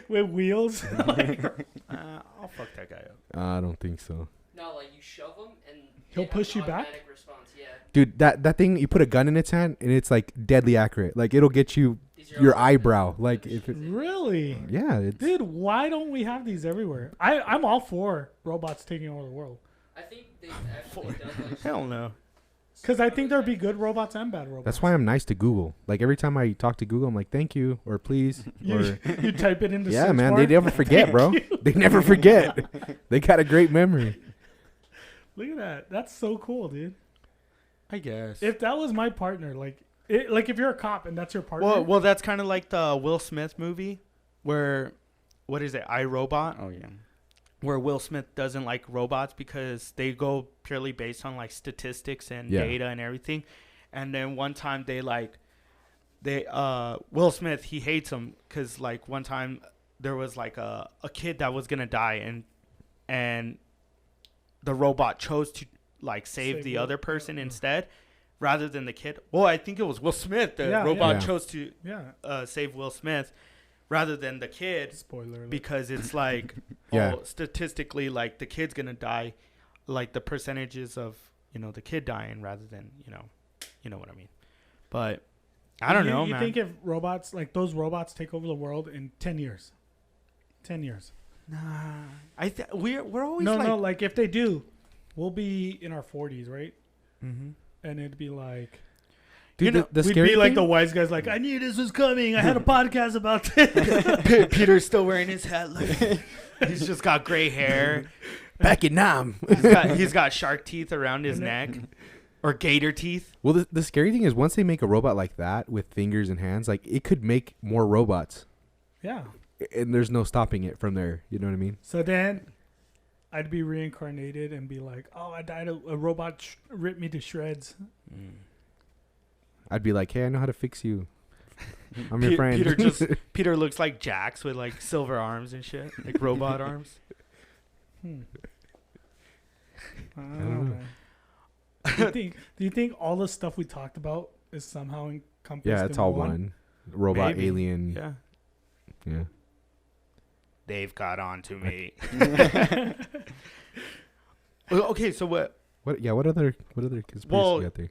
With wheels.
I'll fuck that guy up.
I don't think so,
No, like you shove them and
He'll
they have
push
an
you back?
automatic Response. Yeah.
dude. That thing, you put a gun in its hand and it's like deadly accurate. Like it'll get you
These
your
all-
eyebrow. Like if it,
Really?
yeah, it's
Dude, why don't we have these everywhere? I'm all for robots taking over the world.
I think they've actually done like.
Hell no.
Because I think there'd be good robots and bad robots.
that's why I'm nice to Google. Like every time I talk to Google, I'm like, thank you or please or
you type it into
yeah,
search
man.
bar.
They never forget, bro. They never forget. They got a great memory.
Look at that. That's so cool, dude.
I guess.
If that was my partner, like if you're a cop and that's your partner.
Well, that's kind of like the Will Smith movie, where, what is it, iRobot,
Oh yeah.
where Will Smith doesn't like robots because they go purely based on like statistics and
Yeah.
data and everything. And then one time Will Smith, he hates him because like one time there was like a kid that was gonna die and the robot chose to like save
Save
the
the-
other person instead. rather than the kid. Well, I think it was Will Smith. The robot chose to save Will Smith rather than the kid.
Spoiler alert.
Because it's like, statistically, like the kid's gonna die, like the percentages of the kid dying rather than you know what I mean. But I don't know,
you
man.
think if robots like those robots take over the world in 10 years? 10 years.
Nah, we're always
like if they do, we'll be in our 40s, right?
Mm-hmm.
And it'd be like,
Dude, the
we'd
scary
be like
thing?
the wise guys, like I knew this was coming. I had a podcast about this.
Peter's still wearing his hat. Like, he's just got gray hair.
Back in Nam.
He's got shark teeth around his neck, or gator teeth.
Well, the scary thing is once they make a robot like that with fingers and hands, like it could make more robots.
Yeah.
And there's no stopping it from there. You know what I mean?
So then I'd be reincarnated and be like, oh, I died. A robot ripped me to shreds.
I'd be like, hey, I know how to fix you. I'm your friend.
Peter looks like Jax with like silver arms and shit, like robot arms.
I don't know, man. Do you think all the stuff we talked about is somehow encompassed?
Yeah, it's
in
all one. Robot,
Maybe.
alien. Yeah.
They've got on to me. Okay, so what?
What other conspiracy you got there?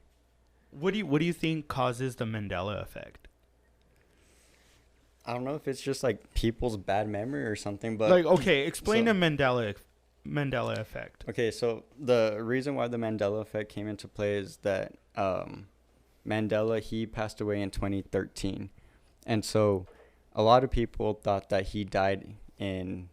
What do you think causes the Mandela effect?
I don't know if it's just like people's bad memory or something, but
Like, okay, explain the Mandela effect.
Okay, so the reason why the Mandela effect came into play is that Mandela, he passed away in 2013. And so a lot of people thought that he died in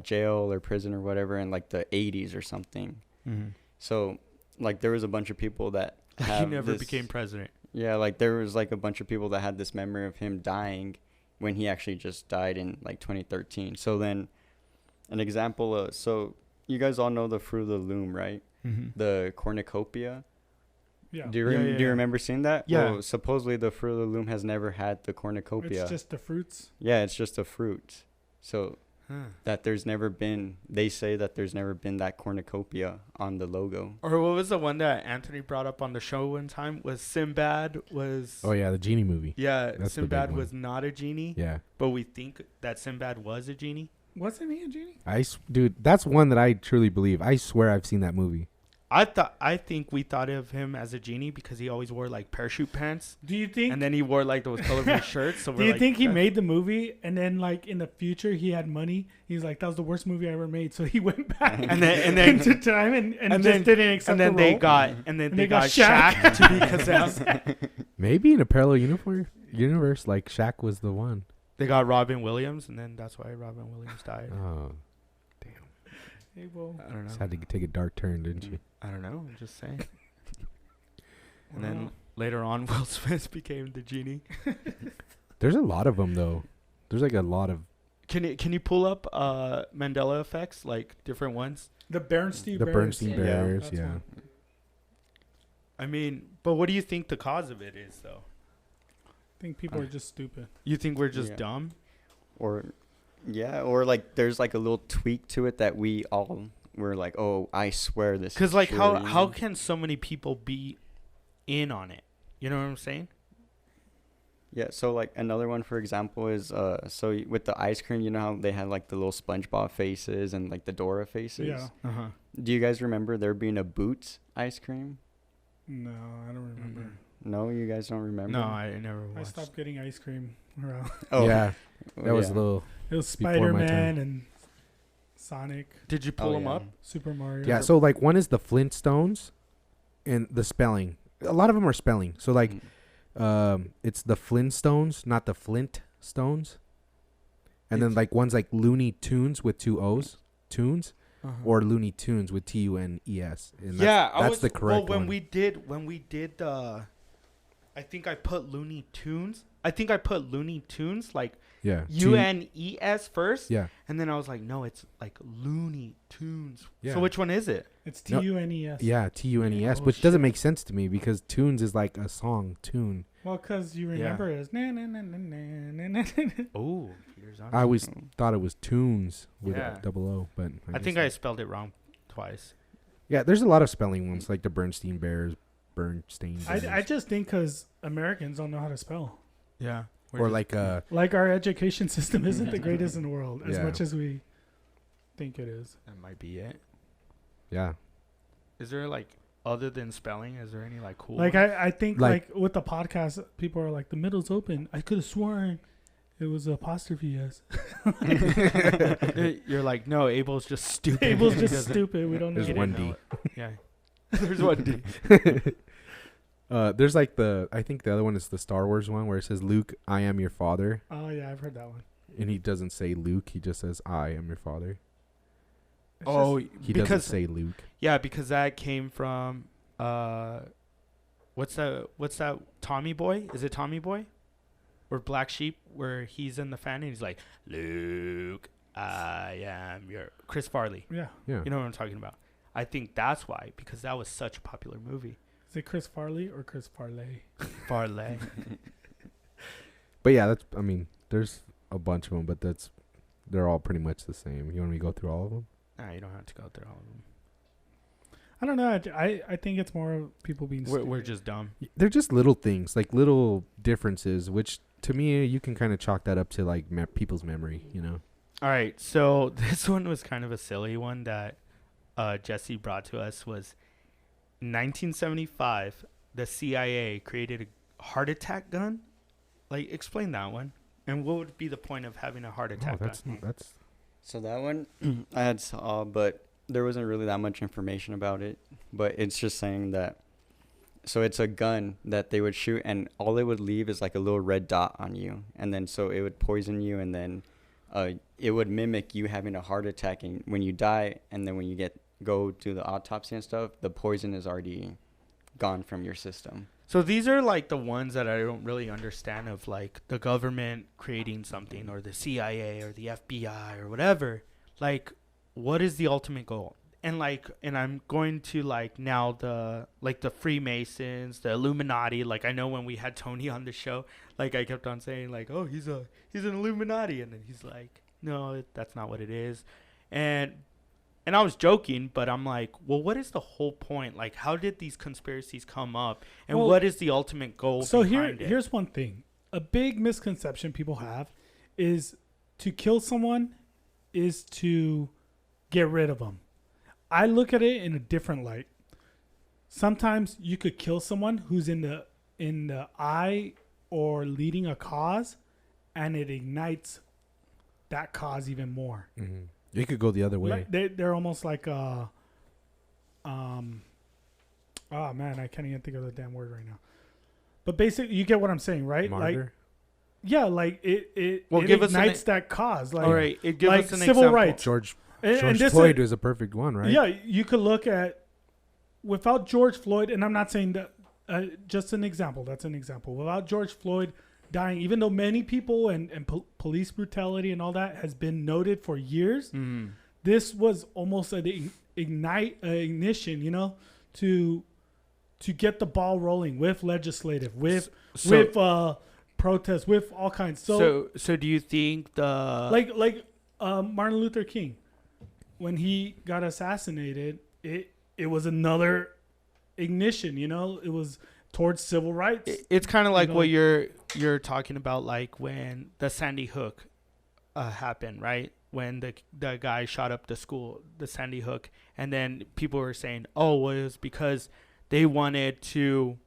jail or prison or whatever in like the 80s or something.
Mm-hmm.
So like there was a bunch of people that
He never became president.
Yeah, like there was like a bunch of people that had this memory of him dying when he actually just died in like 2013. So then an example of, so you guys all know the Fruit of the Loom, right?
Mm-hmm.
The cornucopia.
Yeah.
Do you remember seeing that?
Yeah.
Well, supposedly the Fruit of the Loom has never had the cornucopia.
It's just the fruits.
Yeah, it's just a fruit. So that there's never been, they say that there's never been that cornucopia on the logo.
Or what was the one that Anthony brought up on the show one time? Was Sinbad was...
Oh, yeah, the genie movie.
Yeah,
That's the big
Sinbad
one.
was not a genie.
Yeah.
But we think that Sinbad was a genie.
Wasn't he a genie?
Dude, that's one that I truly believe. I swear I've seen that movie.
I think we thought of him as a genie because he always wore like parachute pants.
Do you think?
And then he wore like those colorful shirts. So
do you think he made the movie and then like in the future he had money? He's like, that was the worst movie I ever made. So he went back
and then
into time and just
then,
didn't accept
and then
the role.
they got Shaq to be possessed.
Maybe in a parallel universe, like Shaq was the one.
They got Robin Williams, and then that's why Robin Williams died.
Oh,
Hey, well,
I don't know.
just had to take a dark turn, didn't you?
I don't know. I'm just saying. And then later on, Will Smith became the genie.
There's a lot of them though. There's like a lot of.
Can you pull up Mandela effects, like different ones?
the Bernstein
The
Bears.
Bernstein Bears,
that's
yeah.
one.
I mean, but what do you think the cause of it is, though?
I think people are just stupid.
You think we're just
Yeah.
dumb?
Or like there's like a little tweak to it that we all were like, oh, I swear this.
Because
is
like
true,
how
you
how
know?
can so many people be in on it? You know what I'm saying?
Yeah, so like another one for example is with the ice cream, you know how they had like the little SpongeBob faces and like the Dora faces.
Yeah.
Uh-huh.
Do you guys remember there being a Boots ice cream?
No, I don't remember.
No, you guys don't remember.
No, I never watched.
I stopped getting ice cream around.
Oh
Yeah,
Oh,
that was
yeah.
a little.
It was
Before my time.
Spider-Man and Sonic,
Did you pull
Oh,
them
yeah.
up?
Super Mario.
Yeah, so like one is the Flintstones, and the spelling. A lot of them are spelling. So like, it's the Flintstones, not the Flintstones. And then like one's like Looney Tunes with 2 O's, Tunes,
Uh-huh.
or Looney Tunes with TUNES. And
Yeah,
that's the correct
when
one.
we did the, I think I put Looney Tunes. I think I put Looney Tunes like
Yeah.
UNES first.
Yeah.
And then I was like, no, it's like Looney Tunes.
Yeah.
So which one is it?
It's
No.
TUNES.
Yeah, TUNES,
Oh,
which
shit.
doesn't make sense to me because tunes is like a song tune.
Well, because you remember it as na na na na na na na.
Oh, Peter's on.
I always thought it was tunes with
Yeah.
a double O, but
I think I spelled it wrong twice.
Yeah, there's a lot of spelling ones like the Bernstein Bears, burn stains.
I just think because Americans don't know how to spell.
Yeah.
or like
Like our education system isn't the greatest in the world as
Yeah.
much as we think it is.
That might be it.
yeah.
Is there like, other than spelling, is there any like cool
Like
ones?
I think
Like-
like with the podcast, people are like the middle's open. I could have sworn it was apostrophe s.
You're like, no, Abel's just stupid.
Abel's
He
just
doesn't-
stupid. We don't know.
There's
he
one
didn't know
D.
it. Yeah. There's one D.
There's like I think the other one is the Star Wars one where it says, Luke, I am your father.
Oh yeah, I've heard that one.
And he doesn't say Luke. He just says, I am your father.
It's
Oh,
just-
He doesn't
because
say Luke.
yeah, because that came from what's that Tommy Boy? Is it Tommy Boy? Or Black Sheep, where he's in the fan and he's like, Luke, I am your Chris Farley.
yeah.
Yeah.
You know what I'm talking about? I think that's why, because that was such a popular movie.
Is it Chris Farley or Chris Farley?
Farley.
But yeah, there's a bunch of them, but they're all pretty much the same. You want me to go through all of them?
Nah, you don't have to go through all of them.
I don't know. I think it's more of people being stupid.
We're just dumb.
They're just little things, like little differences, which to me, you can kind of chalk that up to like people's memory, you know?
All right, so this one was kind of a silly one that Jesse brought to us. Was in 1975, the CIA created a heart attack gun. Like, explain that one. And what would be the point of having a heart attack gun?
That's
So that one I had saw, but there wasn't really that much information about it. But it's just saying that, so it's a gun that they would shoot, and all it would leave is like a little red dot on you, and then so it would poison you, and then it would mimic you having a heart attack, and when you die, and then when you go to the autopsy and stuff, the poison is already gone from your system.
So these are like the ones that I don't really understand, of like the government creating something, or the CIA or the FBI or whatever. Like, what is the ultimate goal? And like, and I'm going to like now the Freemasons, the Illuminati. Like, I know when we had Tony on the show, like I kept on saying like, oh, he's an Illuminati, and then he's like, no, that's not what it is. And I was joking, but I'm like, well, what is the whole point? Like, how did these conspiracies come up, and
Well,
what is the ultimate goal?
So
behind it?
here's one thing. A big misconception people have is to kill someone is to get rid of them. I look at it in a different light. Sometimes you could kill someone who's in the eye or leading a cause, and it ignites that cause even more.
mm-hmm. You could go the other way.
Like they're almost like oh man, I can't even think of the damn word right now. But basically, you get what I'm saying, right? Like,
Martyr.
yeah, like it
Well, give us
ignites that cause. Like,
All right, it gives
like
us an
civil
example.
rights.
George
And this
Floyd is a perfect one, right?
Yeah, you could look at without George Floyd, and I'm not saying that. Just an example. That's an example. Without George Floyd dying, even though many people and police brutality and all that has been noted for years, this was almost an ignition, you know, to get the ball rolling with legislative, with protests, with all kinds.
So do you think the
like Martin Luther King, when he got assassinated, it was another ignition, you know. It was towards civil rights.
It's kind of like
know?
what you're talking about, like when the Sandy Hook happened, right? When the guy shot up the school, the Sandy Hook, and then people were saying, oh, well, it was because they wanted to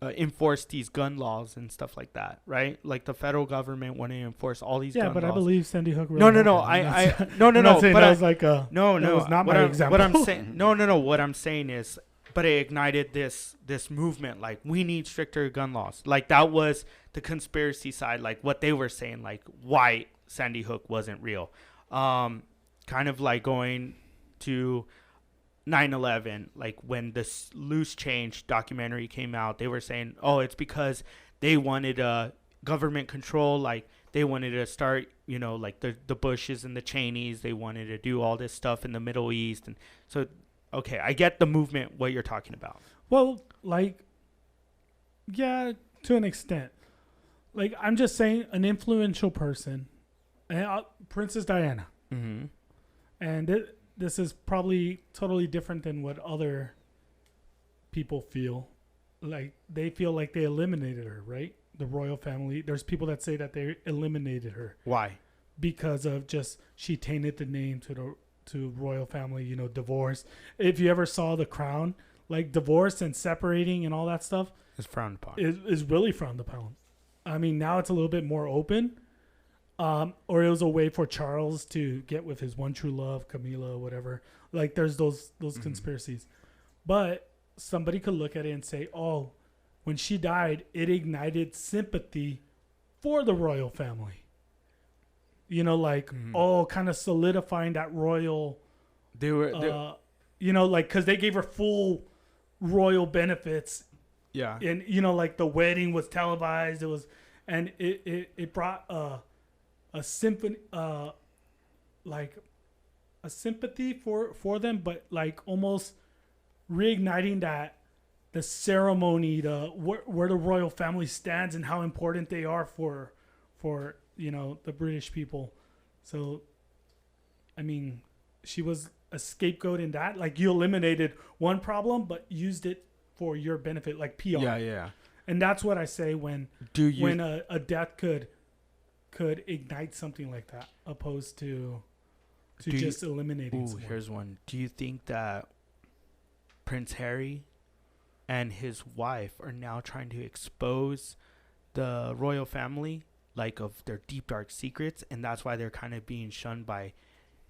enforce these gun laws and stuff like that, right? Like the federal government wanted to enforce all these gun laws.
Yeah, but I believe Sandy Hook. Really
No.
happened.
No.
I'm not saying
But
that was like a
no.
That was not
what
my
I'm,
example.
What I'm saying, no. What I'm saying is, but it ignited this movement. Like, we need stricter gun laws. Like, that was the conspiracy side. Like what they were saying, like why Sandy Hook wasn't real. Kind of like going to 9/11, like when this Loose Change documentary came out, they were saying, oh, it's because they wanted government control. Like, they wanted to start, you know, like the Bushes and the Cheneys, they wanted to do all this stuff in the Middle East. And so, okay, I get the movement, what you're talking about.
Well, like, yeah, to an extent. Like, I'm just saying, an influential person, Princess Diana,
Mm-hmm.
and this is probably totally different than what other people feel. like they feel like they eliminated her, right? The royal family. There's people that say that they eliminated her
Why?
because of just she tainted the name to royal family. You know, divorce. If you ever saw The Crown, like divorce and separating and all that stuff
It's frowned upon.
is really frowned upon. I mean, now it's a little bit more open. Or it was a way for Charles to get with his one true love, Camilla, whatever. Like there's those conspiracies. But somebody could look at it and say, oh, when she died, it ignited sympathy for the royal family. You know, like, kind of solidifying that royal,
They were.
you know, like, because they gave her full royal benefits.
Yeah.
And, you know, like the wedding was televised. It was, and it brought a symphony, like a sympathy for them, but like almost reigniting that the ceremony, where the royal family stands and how important they are for you know the British people. So, I mean, she was a scapegoat in that. Like you eliminated one problem, but used it for your benefit, like PR.
Yeah.
And that's what I say when a death could ignite something like that, opposed to just eliminating someone.
Here's one. Do you think that Prince Harry and his wife are now trying to expose the royal family, like of their deep dark secrets, and that's why they're kind of being shunned by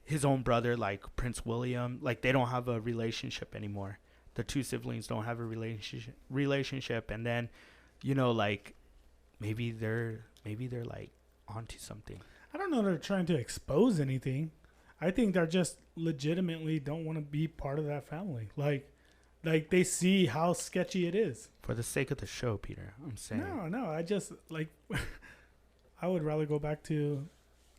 his own brother, like Prince William? Like they don't have a relationship anymore. The two siblings don't have a relationship, and then, you know, like maybe they're like onto something.
I don't know they're trying to expose anything. I think they're just legitimately don't want to be part of that family. Like they see how sketchy it is.
For the sake of the show, Peter, I'm saying.
No, I just like I would rather go back to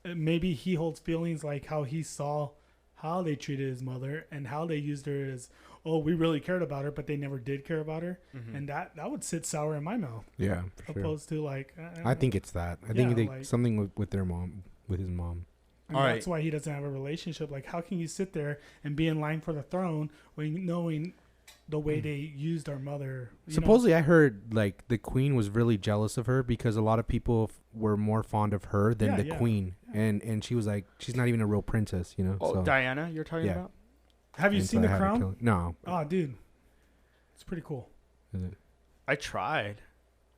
maybe he holds feelings like how he saw how they treated his mother and how they used her as, oh, we really cared about her, but they never did care about her. And that would sit sour in my mouth.
Yeah, for sure.
Opposed to like,
I think it's that. I think they something with their mom, with his mom.
And that's why he doesn't have a relationship. Like, how can you sit there and be in line for the throne when knowing the way they used our mother?
Supposedly, I heard like the queen was really jealous of her because a lot of people were more fond of her than the queen, and she was like, she's not even a real princess, you know.
Oh,
so.
Diana, you're talking about?
Have you seen The Crown?
No.
Oh, dude, it's pretty cool.
Is it?
I tried.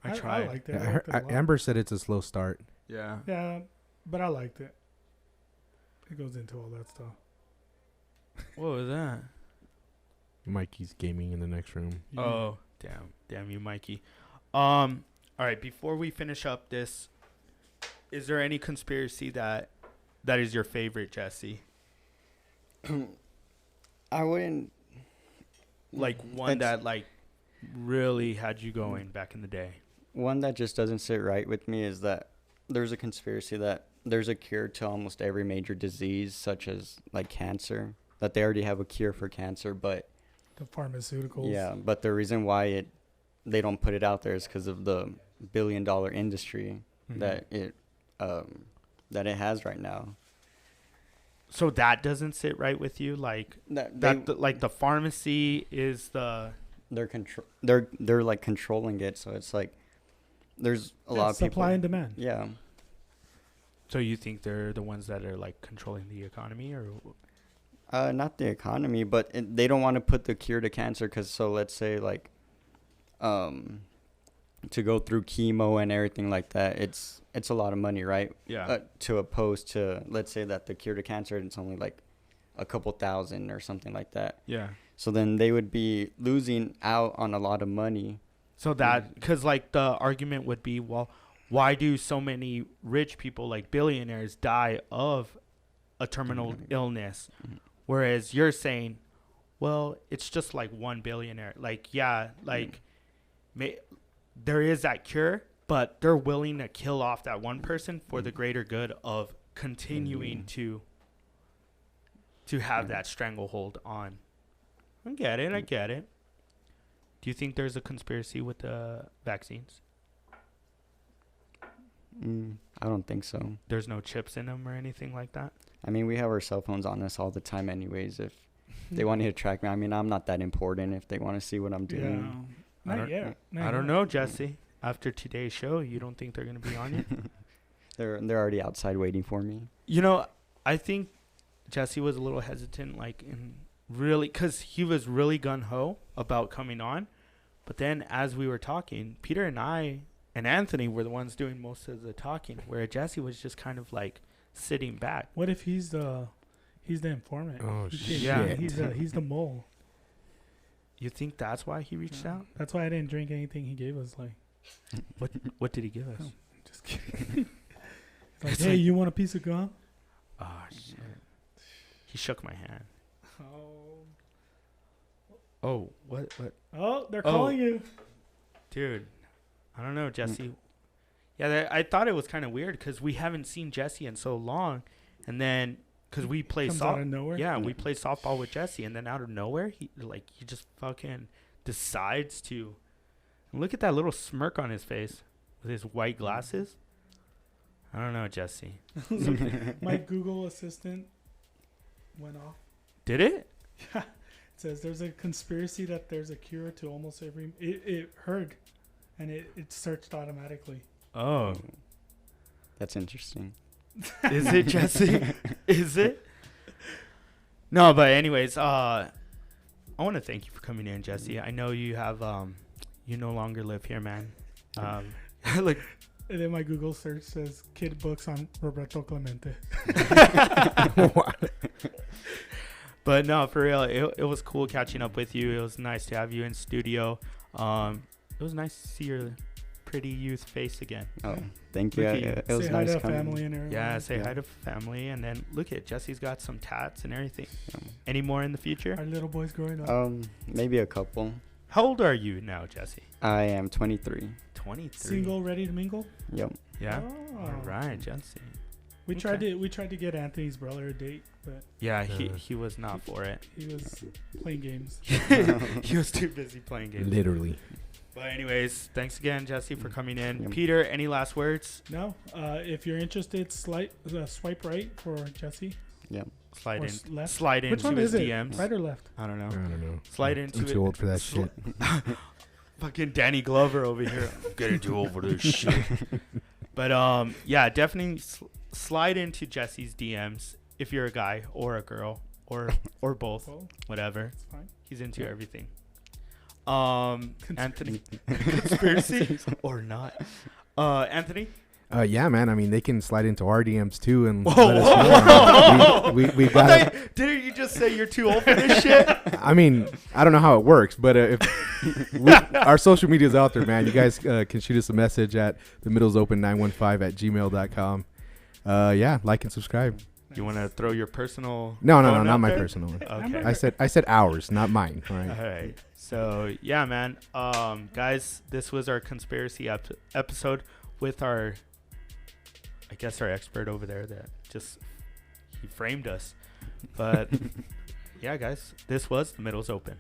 I liked it.
Yeah, Amber said it's a slow start.
Yeah.
Yeah, but I liked it. It goes into all that stuff.
What was that?
Mikey's gaming in the next room.
Yeah.
Oh, damn you, Mikey. All right, before we finish up this, is there any conspiracy that is your favorite, Jesse?
I wouldn't.
Like one that like really had you going back in the day.
One that just doesn't sit right with me is that there's a conspiracy that there's a cure to almost every major disease, such as like cancer. That they already have a cure for cancer, but
the pharmaceuticals.
Yeah, but the reason why they don't put it out there is because of the billion-dollar industry that it has right now.
So that doesn't sit right with you, like like the pharmacy is the
they're like controlling it, so it's like there's a lot of people.
Supply and demand.
Yeah.
So you think they're the ones that are like controlling the economy, or?
Not the economy, but they don't want to put the cure to cancer because, so let's say like, to go through chemo and everything like that, it's a lot of money, right?
Yeah.
To oppose to, let's say that the cure to cancer, it's only like a couple thousand or something like that.
Yeah.
So then they would be losing out on a lot of money.
So that, because like the argument would be, well, why do so many rich people, like billionaires, die of a terminal illness? Whereas you're saying, well, it's just like one billionaire. Like, yeah, like there is that cure, but they're willing to kill off that one person for the greater good of continuing to have that stranglehold on. I get it. Do you think there's a conspiracy with the vaccines?
I don't think so.
There's no chips in them or anything like that?
I mean, we have our cell phones on us all the time anyways. If they wanted to track me, I mean, I'm not that important if they want to see what I'm doing.
Not yet. Not
I
yet.
don't know, Jesse. After today's show, you don't think they're gonna be on you?
They're already outside waiting for me.
You know, I think Jesse was a little hesitant, like in really, cause he was really gun ho about coming on, but then as we were talking, Peter and I and Anthony were the ones doing most of the talking, where Jesse was just kind of like sitting back.
What if he's the informant?
Oh,
Yeah.
shit.
He's the mole.
You think that's why he reached out?
That's why I didn't drink anything he gave us. Like,
What did he give us?
just kidding. He's like,
It's
hey,
like-
you want a piece of gum?
Oh shit! He shook my hand. Oh, what?
Oh, they're
Oh.
calling you.
Dude, I don't know, Jesse. Yeah, I thought it was kind of weird because we haven't seen Jesse in so long, and then because we play
Comes out of
softball.
nowhere.
Yeah, we play softball with Jesse, and then out of nowhere, he just fucking decides to. And look at that little smirk on his face with his white glasses. I don't know, Jesse.
My Google Assistant went off.
Did it?
It says there's a conspiracy that there's a cure to almost every. It heard, and it searched automatically.
Oh,
That's interesting.
is it, Jesse? Is it? No, but anyways, I want to thank you for coming in, Jesse. I know you have you no longer live here, man. Like,
And then my Google search says kid books on Roberto Clemente.
but no, for real, it was cool catching up with you. It was nice to have you in studio. It was nice to see your pretty youth face again.
Oh, thank you.
Look at you.
It was
Say hi
nice
to
coming.
family and everyone.
Yeah, say
Yeah.
hi to family, and then look at Jesse's got some tats and everything.
Yeah.
Any more in the future?
Our little boy's growing up.
Maybe a couple.
How old are you now, Jesse?
I am 23.
23.
Single, ready to mingle.
Yep.
Yeah.
Oh.
All right, Jesse.
We
Okay.
tried to get Anthony's brother a date, but
Yeah, he was not for it.
he was playing games.
He was too busy playing games.
Literally.
But anyways, thanks again, Jesse, for coming in.
Yep.
Peter, any last words?
No, if you're interested, swipe right for Jesse.
Yep.
Slide
Or
in.
left.
Slide
Which
into
one
his
is it?
DMs.
Right or left?
I don't
I
know.
don't know.
Slide into
I'm
it.
too old for that shit.
Fucking Danny Glover over here. I'm getting too old for this shit. But yeah, definitely slide into Jesse's DMs if you're a guy or a girl or both,
Well,
whatever.
it's fine.
He's into everything. Anthony, conspiracy or not? Anthony.
Yeah, man. I mean, they can slide into our DMs too, and
Whoa,
let us know. We've got.
Didn't you just say you're too old for this shit?
I mean, I don't know how it works, but if our social media is out there, man. You guys can shoot us a message at themiddlesopen915@gmail.com. Yeah, like and subscribe.
You want to throw your personal?
No,
phone
not
out
my
there?
personal one.
Okay.
I said ours, not mine. All right.
All right. So yeah, man. Guys, this was our conspiracy episode with our, I guess, our expert over there that just he framed us. But yeah, guys, this was The Middle's Open.